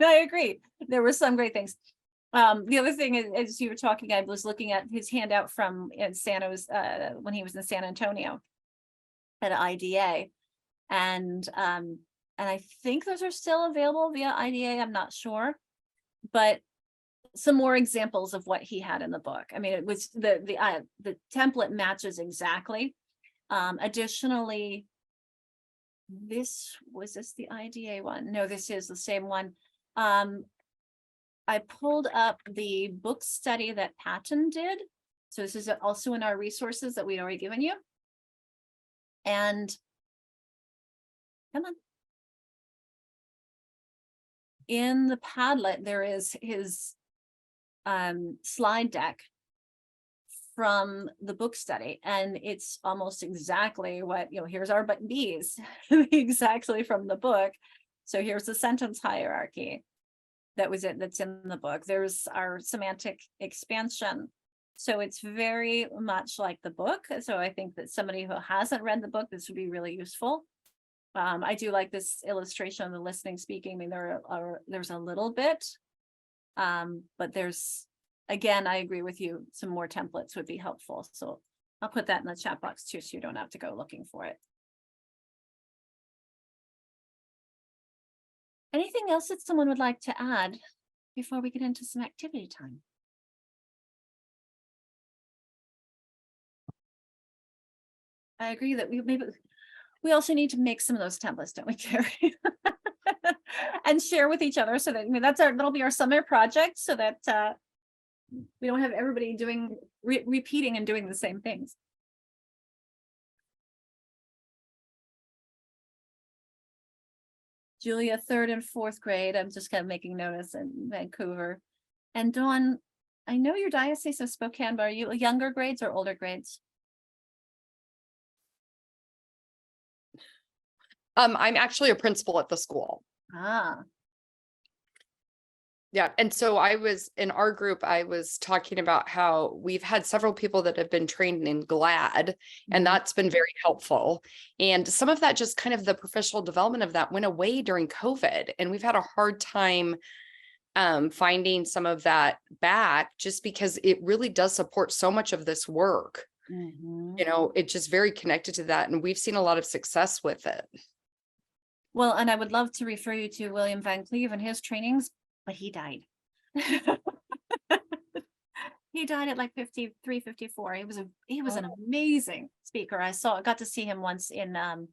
I agree. There were some great things. The other thing is, as you were talking, I was looking at his handout from when he was in San Antonio at IDA. And I think those are still available via IDA. I'm not sure, but some more examples of what he had in the book. I mean, it was the template matches exactly. Additionally, this the IDA one? No, this is the same one. I pulled up the book study that Patton did. So this is also in our resources that we'd already given you. And come on. In the Padlet, there is his slide deck from the book study, and it's almost exactly what, you know, here's our but B's exactly from the book. So here's the sentence hierarchy that's in the book. There's our semantic expansion. So it's very much like the book. So I think that somebody who hasn't read the book, this would be really useful. I do like this illustration of the listening speaking. I mean, there's a little bit, but there's, again, I agree with you, some more templates would be helpful. So I'll put that in the chat box too, so you don't have to go looking for it. Anything else that someone would like to add before we get into some activity time? I agree that we also need to make some of those templates, don't we, Carrie? And share with each other so that, that'll be our summer project, so that we don't have everybody doing repeating and doing the same things. Julia, 3rd and 4th grade. I'm just kind of making notice in Vancouver. And Dawn, I know your Diocese of Spokane, but are you younger grades or older grades? I'm actually a principal at the school. Ah, Yeah. And so I was in our group, I was talking about how we've had several people that have been trained in GLAD, and Mhm. that's been very helpful. And some of that, just kind of the professional development of that, went away during COVID. And we've had a hard time finding some of that back, just because it really does support so much of this work. mhm. You know, it's just very connected to that. And we've seen a lot of success with it. Well, and I would love to refer you to William Van Cleve and his trainings, but he died. He died at like 53, 54. He was an amazing speaker. I got to see him once in oh,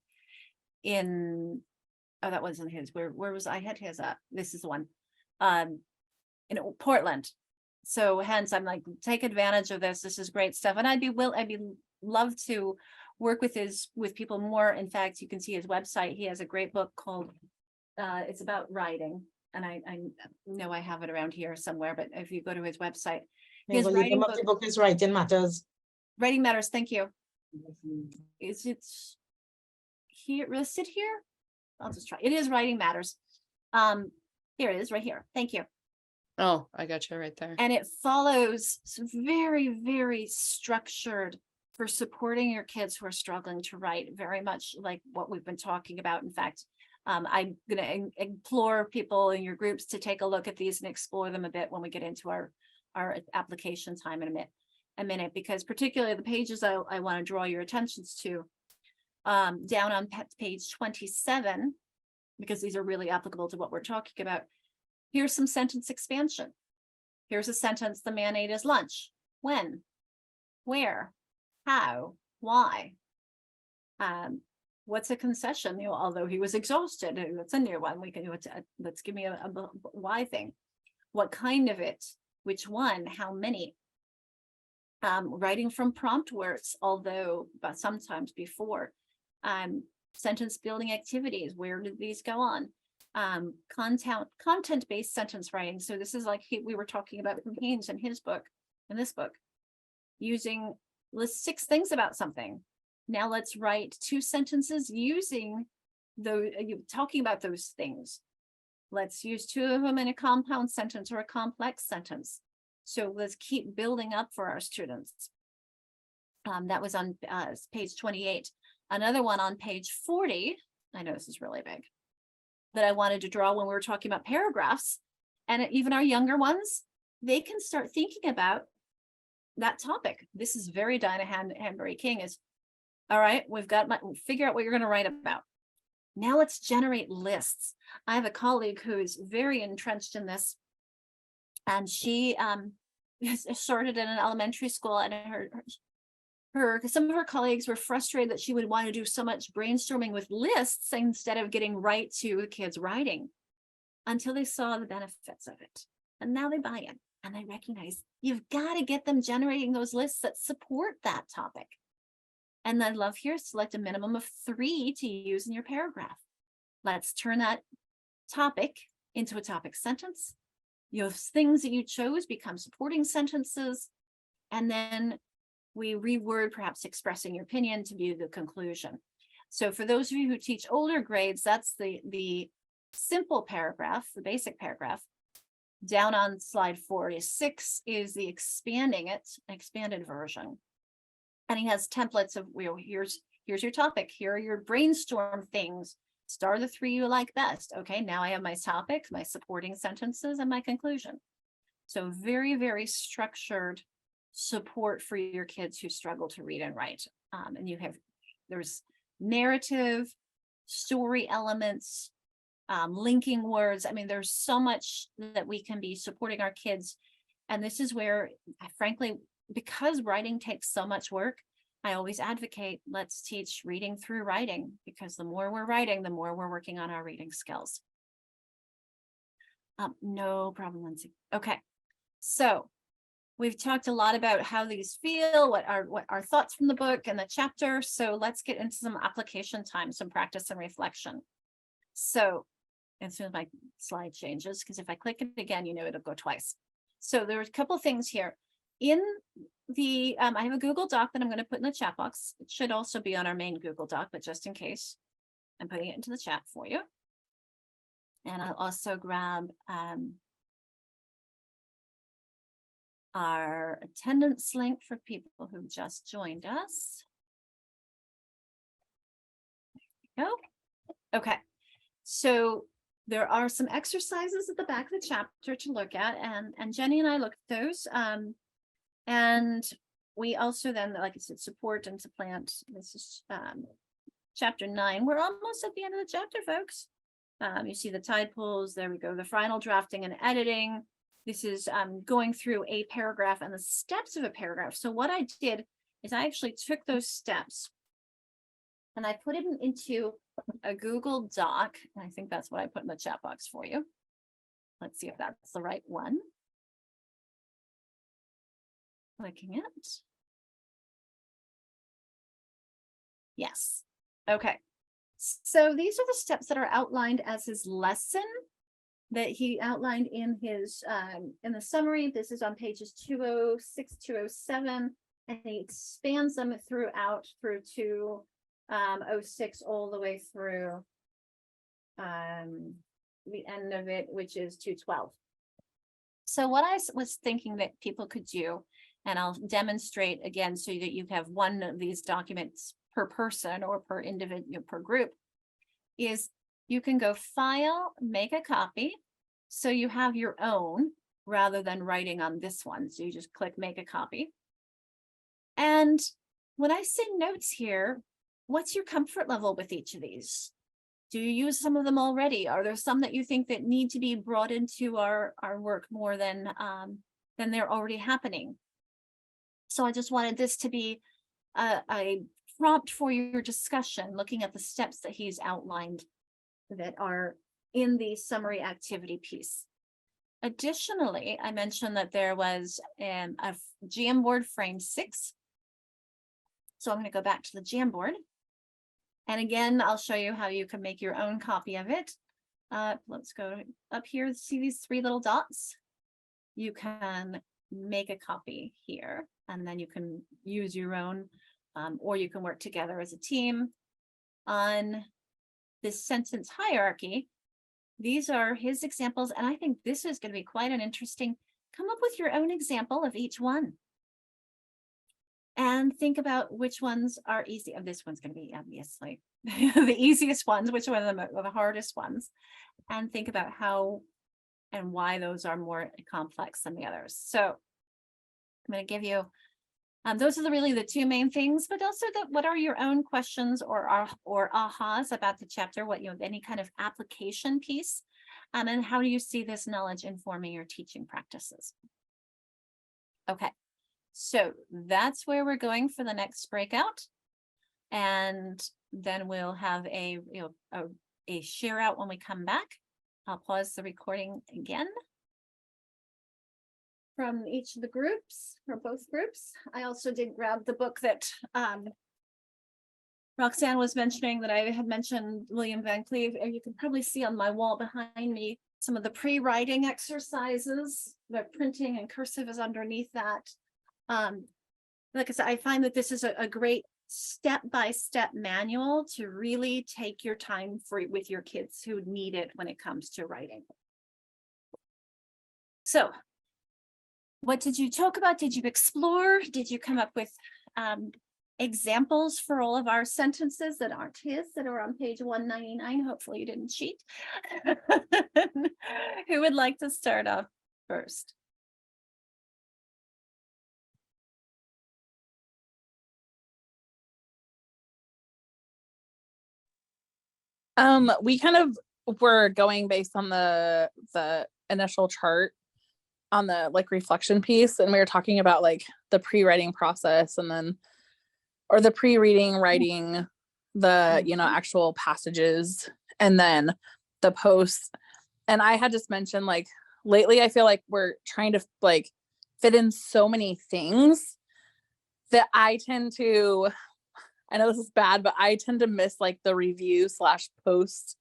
that wasn't his. Where was I had his this is the one in Portland. So hence I'm like, take advantage of this. This is great stuff. And I'd be love to work with people more. In fact, you can see his website. He has a great book called it's about writing. And I know I have it around here somewhere, but if you go to his website, his writing book, the book is Writing Matters. Writing Matters. Thank you. Is it here listed here? I'll just try. It is Writing Matters. Here it is right here. Thank you. Oh, I got you right there. And it follows some very, very structured for supporting your kids who are struggling to write, very much like what we've been talking about. In fact, I'm going to implore people in your groups to take a look at these and explore them a bit when we get into our application time in a minute, because particularly the pages I want to draw your attentions to down on page 27, because these are really applicable to what we're talking about. Here's some sentence expansion. Here's a sentence: the man ate his lunch. When? Where? How? Why? What's a concession? Although he was exhausted. That's a new one. We can do it. Let's give me a why thing. What kind of it? Which one? How many? Writing from prompt words, although but sometimes before. Sentence building activities. Where did these go on? Content-based sentence writing. So this is like we were talking about from Haynes in his book, in this book, list 6 things about something. Now let's write 2 sentences using talking about those things. Let's use 2 of them in a compound sentence or a complex sentence. So let's keep building up for our students. That was on page 28. Another one on page 40. I know this is really big, that I wanted to draw when we were talking about paragraphs, and even our younger ones, they can start thinking about that topic. This is very Dinah Hanbury King is, all right, figure out what you're going to write about. Now let's generate lists. I have a colleague who is very entrenched in this, and she started in an elementary school, and some of her colleagues were frustrated that she would want to do so much brainstorming with lists instead of getting right to the kids' writing, until they saw the benefits of it. And now they buy in and they recognize you've got to get them generating those lists that support that topic. And I love here, select a minimum of 3 to use in your paragraph. Let's turn that topic into a topic sentence. Your things that you chose become supporting sentences. And then we reword, perhaps expressing your opinion, to be the conclusion. So for those of you who teach older grades, that's the simple paragraph, the basic paragraph. Down on slide 46 is the expanded version. And he has templates of, here's your topic. Here are your brainstorm things. Start the 3 you like best. Okay, now I have my topic, my supporting sentences, and my conclusion. So very, very structured support for your kids who struggle to read and write. And there's narrative, story elements, linking words. I mean, there's so much that we can be supporting our kids. And this is where, frankly, because writing takes so much work, I always advocate, let's teach reading through writing, because the more we're writing, the more we're working on our reading skills. No problem, Lindsay. Okay, so we've talked a lot about how these feel, what our thoughts from the book and the chapter. So let's get into some application time, some practice and reflection. So as soon as my slide changes, because if I click it again, it'll go twice. So there are a couple things here. In the, I have a Google Doc that I'm going to put in the chat box. It should also be on our main Google Doc, but just in case, I'm putting it into the chat for you. And I'll also grab our attendance link for people who just joined us. There we go. Okay, so there are some exercises at the back of the chapter to look at, and Jenny and I looked at those. And we also then, like I said, support and supplant. This is chapter 9. We're almost at the end of the chapter, folks. You see the tide pools. There we go. The final drafting and editing. This is going through a paragraph and the steps of a paragraph. So what I did is I actually took those steps and I put them into a Google Doc. And I think that's what I put in the chat box for you. Let's see if that's the right one. Clicking it. Yes. Okay. So these are the steps that are outlined as his lesson that he outlined in his in the summary. This is on pages 206, 207, and he expands them throughout through 206 all the way through the end of it, which is 212. So what I was thinking that people could do, and I'll demonstrate again so that you have one of these documents per person or per individual, per group, is you can go file, make a copy. So you have your own rather than writing on this one. So you just click make a copy. And when I say notes here, what's your comfort level with each of these? Do you use some of them already? Are there some that you think that need to be brought into our work more than they're already happening? So I just wanted this to be a prompt for your discussion, looking at the steps that he's outlined that are in the summary activity piece. Additionally, I mentioned that there was a Jamboard frame 6. So I'm going to go back to the Jamboard. And again, I'll show you how you can make your own copy of it. Let's go up here. See these 3 little dots? You can make a copy here, and then you can use your own, or you can work together as a team on this sentence hierarchy. These are his examples, and I think this is going to be quite an interesting, come up with your own example of each one. And think about which ones are easy. Oh, this one's going to be obviously the easiest ones, which one of them are the hardest ones. And think about how and why those are more complex than the others. So I'm going to give you, those are really the 2 main things, but also what are your own questions or ahas about the chapter, what, any kind of application piece, and how do you see this knowledge informing your teaching practices? Okay, so that's where we're going for the next breakout. And then we'll have a share out when we come back. I'll pause the recording again. From each of the groups, or both groups. I also did grab the book that Roxanne was mentioning, that I had mentioned, William Van Cleve. You can probably see on my wall behind me some of the pre-writing exercises. The printing and cursive is underneath that. Like I said, I find that this is a great step-by-step manual to really take your time with your kids who need it when it comes to writing. So, what did you talk about? Did you explore? Did you come up with examples for all of our sentences that aren't his, that are on page 199? Hopefully you didn't cheat. Who would like to start off first? We kind of were going based on the initial chart on the like reflection piece, and we were talking about like the pre-writing process and then or the pre-reading, writing the, you know, actual passages and then the posts. And I had just mentioned like lately I feel like we're trying to like fit in so many things that I tend to, I know this is bad, but I tend to miss like the review / post.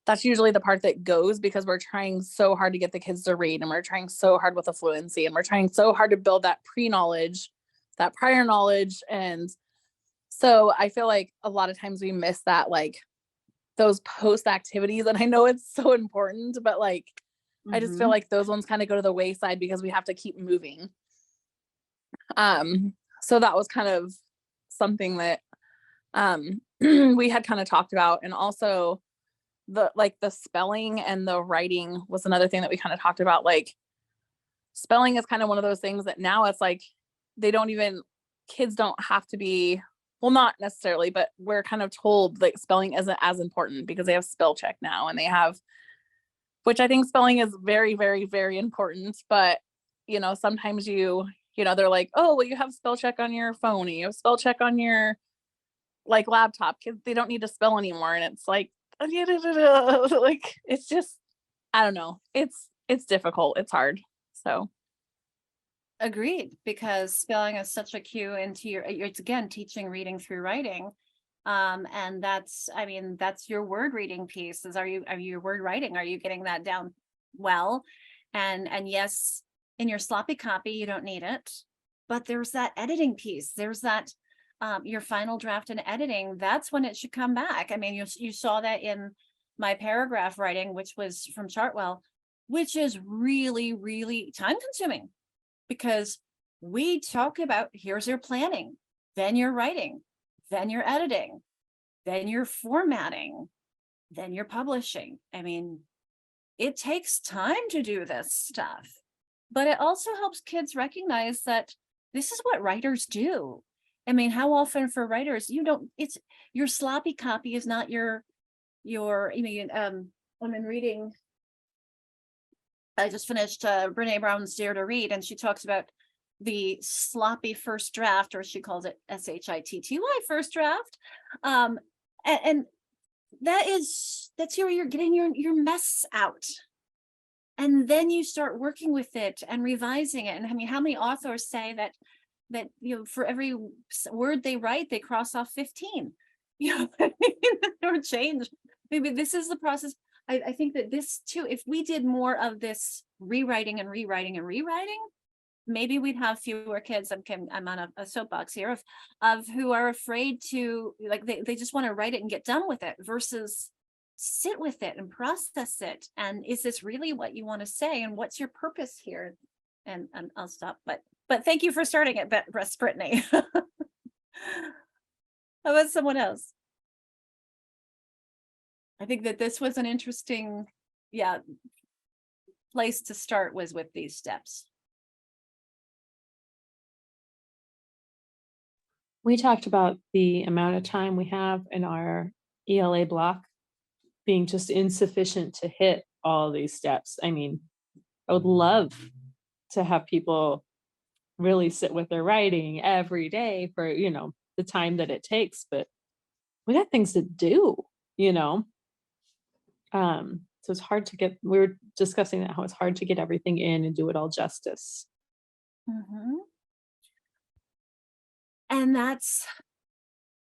That's usually the part that goes because we're trying so hard to get the kids to read and we're trying so hard with the fluency and we're trying so hard to build that pre-knowledge, that prior knowledge. And so I feel like a lot of times we miss that, like those post activities. And I know it's so important, but like, I just feel like those ones kind of go to the wayside because we have to keep moving. So that was kind of something that we had kind of talked about. And also the spelling and the writing was another thing that we kind of talked about. Like spelling is kind of one of those things that now it's like kids don't have to be, well, not necessarily, but we're kind of told like spelling isn't as important because they have spell check now and they have, which I think spelling is very, very, very important. But, you know, sometimes they're like, oh, well, you have spell check on your phone, you have spell check on your like laptop. Kids, they don't need to spell anymore. And it's like, like, it's just, I don't know. It's difficult. It's hard. So. Agreed, because spelling is such a cue into it's again, teaching reading through writing. And that's your word reading piece is, are you your word writing? Are you getting that down well? And yes, in your sloppy copy, you don't need it, but there's that editing piece. There's that, your final draft and editing, that's when it should come back. I mean, you saw that in my paragraph writing, which was from Chartwell, which is really, really time consuming because we talk about, here's your planning, then you're writing, then you're editing, then you're formatting, then you're publishing. I mean, it takes time to do this stuff, but it also helps kids recognize that this is what writers do. I mean, how often for writers, it's your sloppy copy is not I'm reading, I just finished Brene Brown's Dare to Read, and she talks about the sloppy first draft, or she calls it SHITTY first draft. And that's where you're getting your mess out. And then you start working with it and revising it. And I mean, how many authors say that for every word they write, they cross off 15, or change. Maybe this is the process. I think that this too, if we did more of this rewriting, maybe we'd have fewer kids. I'm on a soapbox here of who are afraid to, like, they just want to write it and get done with it versus sit with it and process it. And is this really what you want to say? And what's your purpose here? And I'll stop, but thank you for starting it, Brittany. How about someone else? I think that this was an interesting, place to start was with these steps. We talked about the amount of time we have in our ELA block being just insufficient to hit all these steps. I mean, I would love to have people really sit with their writing every day for, the time that it takes, but we got things to do, so it's hard to get, we were discussing that, how it's hard to get everything in and do it all justice. And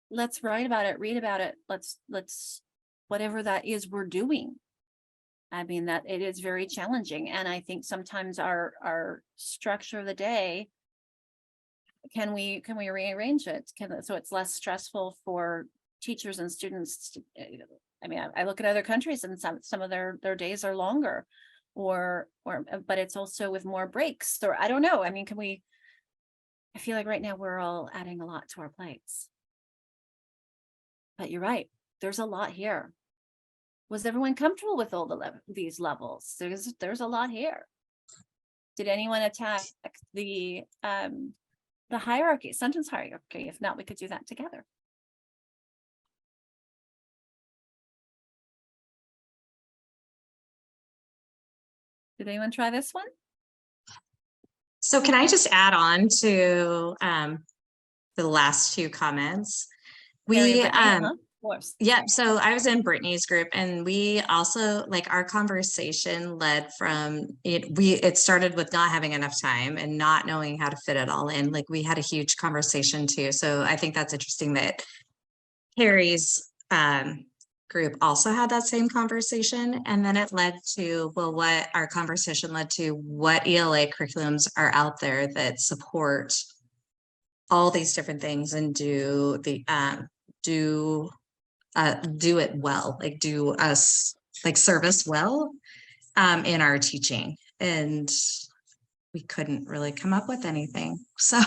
let's write about it, read about it. Let's whatever that is we're doing. I mean, that it is very challenging. And I think sometimes our structure of the day, can we rearrange it? So it's less stressful for teachers and students. I mean, I look at other countries and some of their days are longer, but it's also with more breaks, or I don't know. I mean, I feel like right now we're all adding a lot to our plates. But you're right, there's a lot here. Was everyone comfortable with all these levels? There's a lot here. Did anyone attack the hierarchy, sentence hierarchy? If not, we could do that together. Did anyone try this one? So can I just add on to the last two comments? Carrie, We Brittany, Of course. yeah, so I was in Brittany's group and we also like our conversation led from it started with not having enough time and not knowing how to fit it all in. Like we had a huge conversation too. So I think that's interesting that Carrie's group also had that same conversation. And then it led to, well, what our conversation led to what ELA curriculums are out there that support all these different things and do it well, like do us like service well in our teaching. And we couldn't really come up with anything. So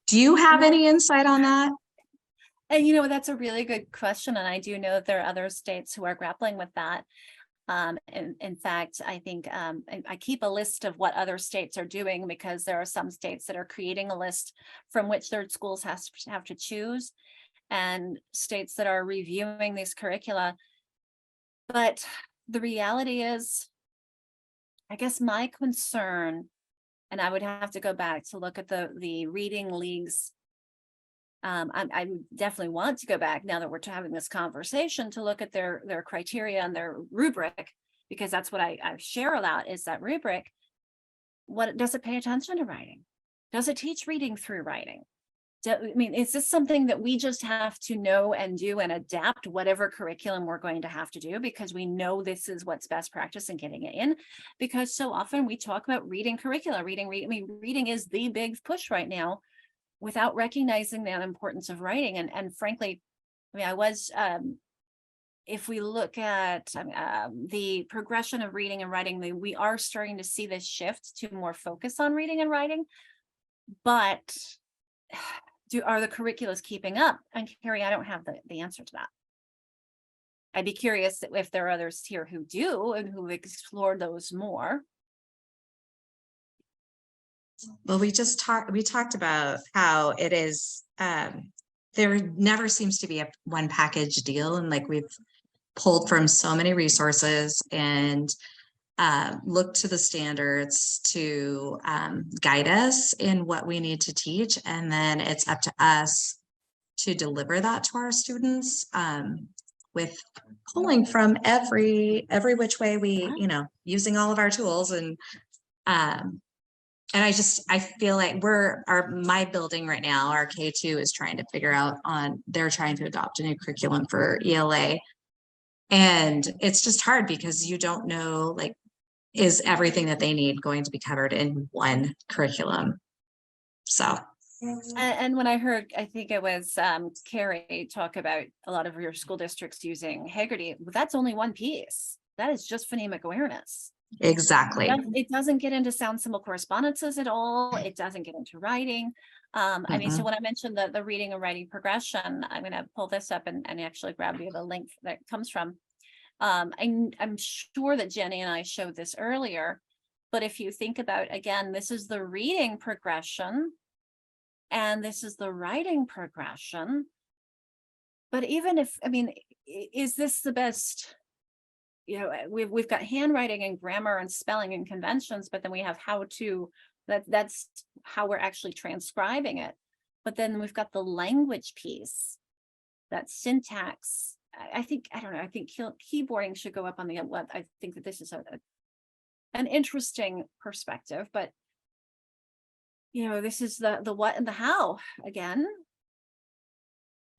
do you have any insight on that? And you know, that's a really good question. And I do know that there are other states who are grappling with that. In fact, I think I keep a list of what other states are doing because there are some states that are creating a list from which their schools have to choose, and states that are reviewing these curricula. But the reality is, I guess my concern, and I would have to go back to look at the reading leagues. I definitely want to go back now that we're having this conversation to look at their criteria and their rubric, because that's what I share a lot is that rubric. What does it pay attention to writing? Does it teach reading through writing? I mean, is this something that we just have to know and do and adapt whatever curriculum we're going to have to do because we know this is what's best practice in getting it in? Because so often we talk about reading curricula, reading. I mean, reading is the big push right now, without recognizing that importance of writing. And frankly, I mean, I was, if we look at the progression of reading and writing, we are starting to see this shift to more focus on reading and writing, but are the curriculums keeping up? And Carrie, I don't have the answer to that. I'd be curious if there are others here who do and who've explored those more. Well, we talked about how it is, there never seems to be a one package deal. And like we've pulled from so many resources and looked to the standards to guide us in what we need to teach. And then it's up to us to deliver that to our students with pulling from every which way we, using all of our tools and I feel like my building right now, our K2 is trying to figure out they're trying to adopt a new curriculum for ELA. And it's just hard because you don't know, like, is everything that they need going to be covered in one curriculum? So. And when I heard, I think it was Carrie talk about a lot of your school districts using Heggerty, that's only one piece. That is just phonemic awareness. Exactly. It doesn't get into sound symbol correspondences at all. It doesn't get into writing. I mean, so when I mentioned the reading and writing progression, I'm going to pull this up and actually grab you the link that comes from. I'm sure that Jenny and I showed this earlier, but if you think about, again, this is the reading progression and this is the writing progression. But even if, I mean, is this the best? We've got handwriting and grammar and spelling and conventions, but then we have how to, that's how we're actually transcribing it. But then we've got the language piece, that syntax. I think keyboarding should go up on the web. I think that this is an interesting perspective, but this is the what and the how again.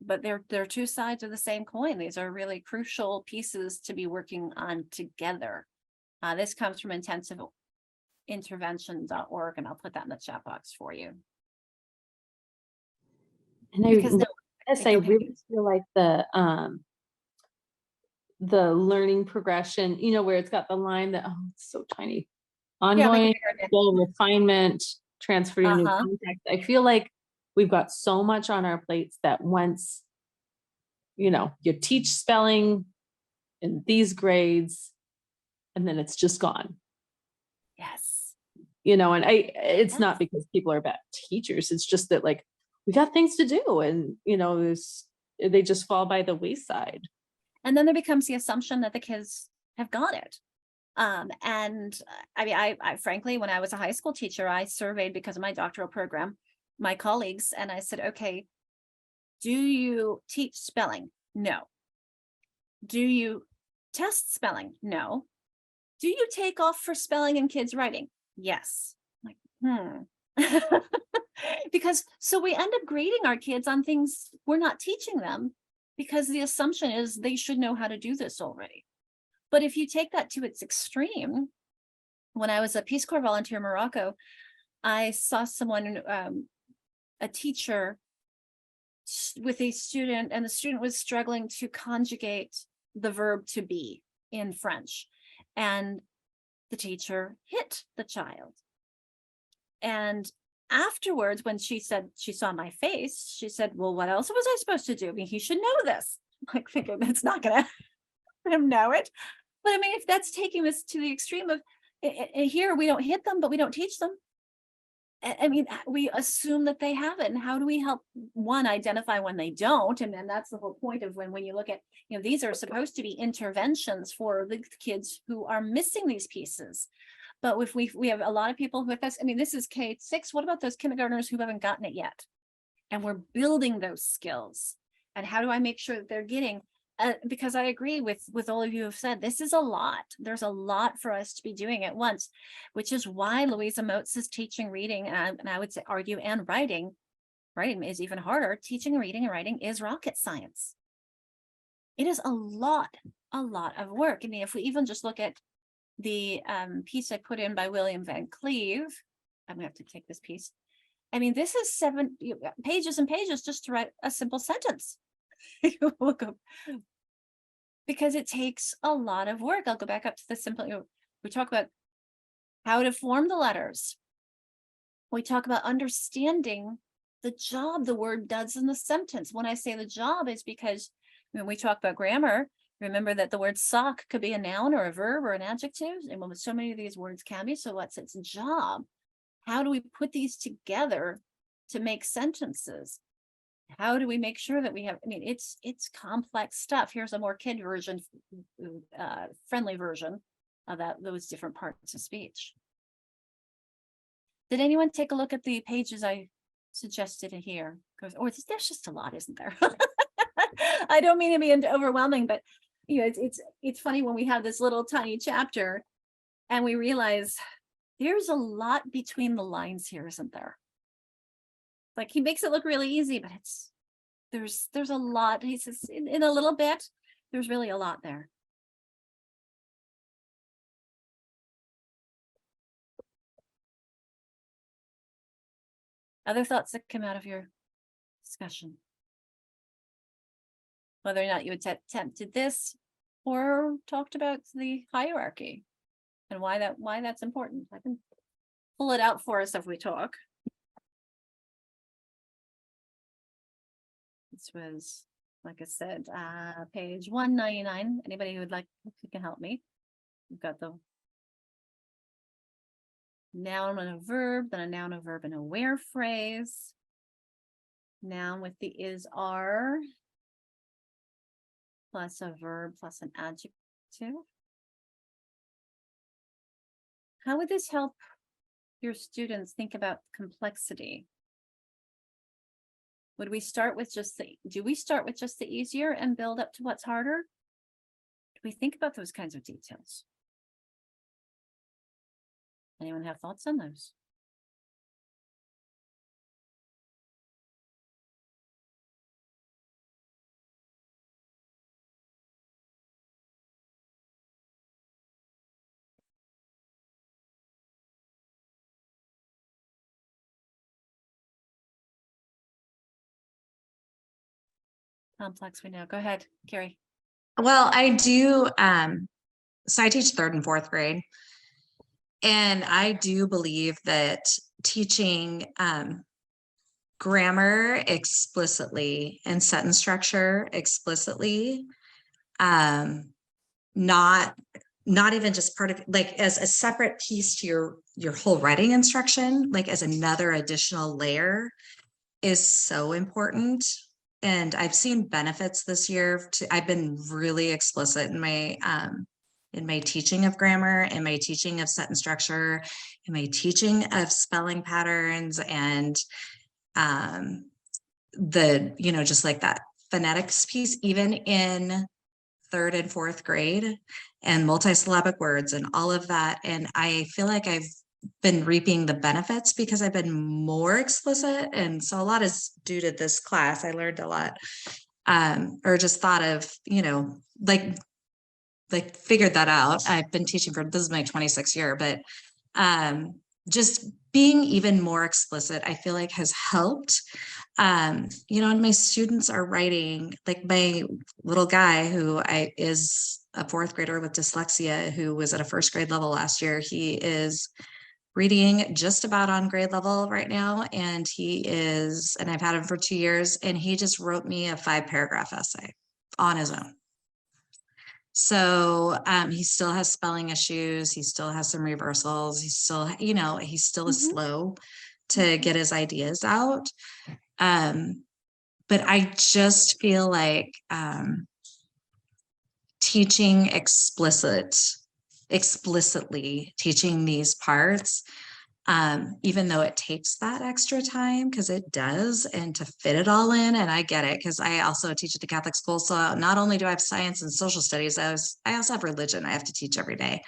But they're two sides of the same coin. These are really crucial pieces to be working on together. This comes from intensiveintervention.org, and I'll put that in the chat box for you. And I really feel like the learning progression, where it's got the line that, it's so tiny, ongoing refinement, transfer to new context. I feel like we've got so much on our plates that once, you teach spelling in these grades, and then it's just gone. Yes. And it's not because people are bad teachers. It's just that, like, we got things to do, and, they just fall by the wayside. And then there becomes the assumption that the kids have got it. And I mean, I frankly, when I was a high school teacher, I surveyed because of my doctoral program, my colleagues, and I said, okay, do you teach spelling? No. Do you test spelling? No. Do you take off for spelling in kids writing? Yes. Like, because so we end up grading our kids on things we're not teaching them because the assumption is they should know how to do this already. But if you take that to its extreme, when I was a Peace Corps volunteer in Morocco, I saw someone, a teacher with a student, and the student was struggling to conjugate the verb to be in French. And the teacher hit the child. And afterwards, when she said she saw my face, she said, well, what else was I supposed to do? I mean, he should know this. I'm like, thinking that's not gonna let him know it. But I mean, if that's taking this to the extreme of here, we don't hit them, but we don't teach them. I mean, we assume that they have it. And how do we help one identify when they don't? And then that's the whole point of when you look at, you know, these are supposed to be interventions for the kids who are missing these pieces. But if we have a lot of people with us, I mean, this is K-6. What about those kindergartners who haven't gotten it yet? And we're building those skills. And how do I make sure that they're getting, because I agree with all of you have said, this is a lot. There's a lot for us to be doing at once, which is why Louisa Moats is teaching reading, and I would say argue and writing. Writing is even harder. Teaching reading and writing is rocket science. It is a lot of work. I mean, if we even just look at the piece I put in by William Van Cleve, I'm gonna have to take this piece. I mean, this is 7 pages and pages just to write a simple sentence. Because it takes a lot of work. I'll go back up to the simple, we talk about how to form the letters. We talk about understanding the job the word does in the sentence. When I say the job, is because when we talk about grammar, remember that the word sock could be a noun or a verb or an adjective. And so many of these words can be. So what's its job? How do we put these together to make sentences? How do we make sure that we have, I mean, it's complex stuff. Here's a more kid version, friendly version of those different parts of speech. Did anyone take a look at the pages I suggested in here? Or there's just a lot, isn't there? I don't mean to be overwhelming, but you know, it's funny when we have this little tiny chapter and we realize there's a lot between the lines here, isn't there? Like he makes it look really easy, but there's a lot. He says in a little bit, there's really a lot there. Other thoughts that come out of your discussion? Whether or not you attempted this or talked about the hierarchy and why that's important. I can pull it out for us if we talk. This was, like I said, page 199. Anybody who would like, who can help me? We've got the noun and a verb, then a noun, a verb, and a where phrase. Noun with the is, are, plus a verb, plus an adjective. How would this help your students think about complexity? Would we start with do we start with just the easier and build up to what's harder? Do we think about those kinds of details? Anyone have thoughts on those? Complex, we know. Go ahead, Carrie. Well, I do, so I teach 3rd and 4th grade. And I do believe that teaching grammar explicitly and sentence structure explicitly, not even just part of, like, as a separate piece to your whole writing instruction, like as another additional layer, is so important. And I've seen benefits this year. I've been really explicit in my in my teaching of grammar, in my teaching of sentence structure, in my teaching of spelling patterns, and the, you know, just like that phonetics piece, even in 3rd and 4th grade, and multisyllabic words and all of that. And I feel like I've been reaping the benefits because I've been more explicit. And so a lot is due to this class. I learned a lot, or just thought of, you know, like figured that out. I've been teaching for, this is my 26th year, but just being even more explicit, I feel like has helped. You know, and my students are writing, like my little guy who is a 4th grader with dyslexia, who was at a 1st grade level last year. He is reading just about on grade level right now. And and I've had him for 2 years, and he just wrote me a 5-paragraph essay on his own. So he still has spelling issues. He still has some reversals. He's still, you know, he's still is slow to get his ideas out. But I just feel like teaching explicitly teaching these parts, even though it takes that extra time, because it does, and to fit it all in. And I get it, because I also teach at a Catholic school. So not only do I have science and social studies, I also have religion I have to teach every day.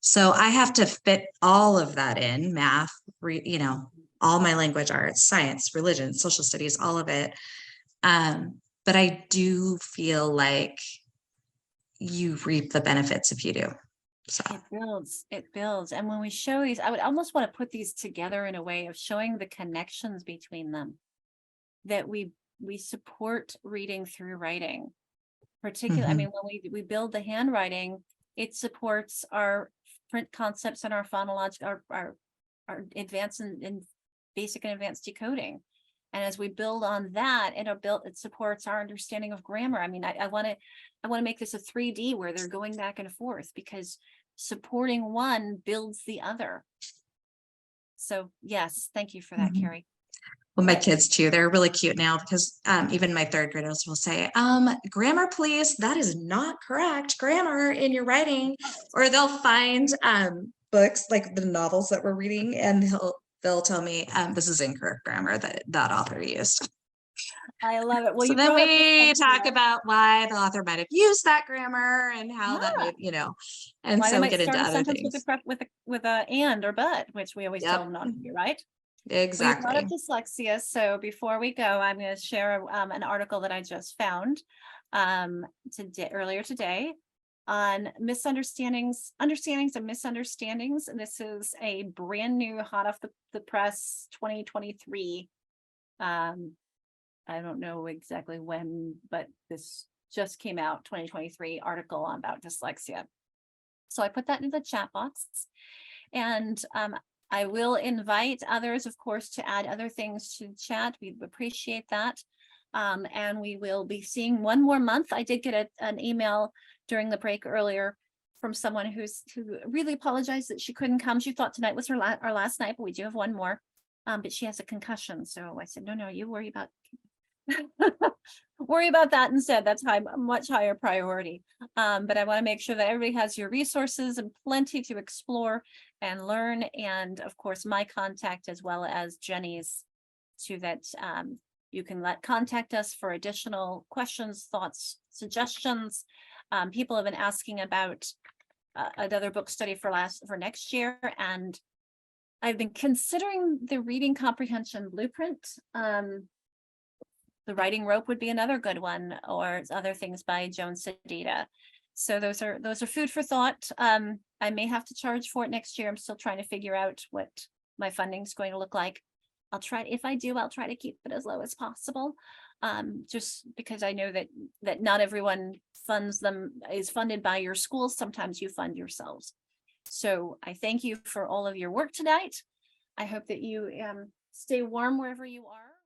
So I have to fit all of that in, math, you know, all my language arts, science, religion, social studies, all of it. But I do feel like you reap the benefits if you do. So It builds. And when we show these, I would almost want to put these together in a way of showing the connections between them, that we support reading through writing. Particularly, I mean, when we build the handwriting, it supports our print concepts and our phonological, our advanced and basic and advanced decoding. And as we build on that, it supports our understanding of grammar. I mean, I want to make this a 3D where they're going back and forth, because supporting one builds the other. So yes, thank you for that, Carrie. Well, my kids too, they're really cute now, because even my 3rd graders will say, grammar, please, that is not correct grammar in your writing. Or they'll find books like the novels that we're reading, and they'll tell me, this is incorrect grammar that author used. I love it. Well, So you then brought up we dyslexia. talk about why the author might have used that grammar and how that made, you know, and Why so they we might get into start a other sentence things. with a and or but, which we always tell them not to do, right? Well, you brought Exactly. up dyslexia. So before we go, I'm going to share an article that I just found earlier today on understandings and misunderstandings. And this is a brand new, hot off the press 2023. I don't know exactly when, but this just came out, 2023 article about dyslexia. So I put that in the chat box, and I will invite others, of course, to add other things to the chat. We appreciate that. And we will be seeing one more month. I did get an email during the break earlier from someone who really apologized that she couldn't come. She thought tonight was our last night, but we do have one more. But she has a concussion. So I said, no, you worry about that instead. That's much higher priority. But I want to make sure that everybody has your resources and plenty to explore and learn. And of course, my contact as well as Jenny's, so that you can contact us for additional questions, thoughts, suggestions. People have been asking about another book study for next year, and I've been considering the reading comprehension blueprint. The Writing Rope would be another good one, or other things by Joan Sedita. So those are food for thought. I may have to charge for it next year. I'm still trying to figure out what my funding is going to look like. I'll try to keep it as low as possible. Just because I know that not everyone is funded by your schools. Sometimes you fund yourselves. So I thank you for all of your work tonight. I hope that you stay warm wherever you are.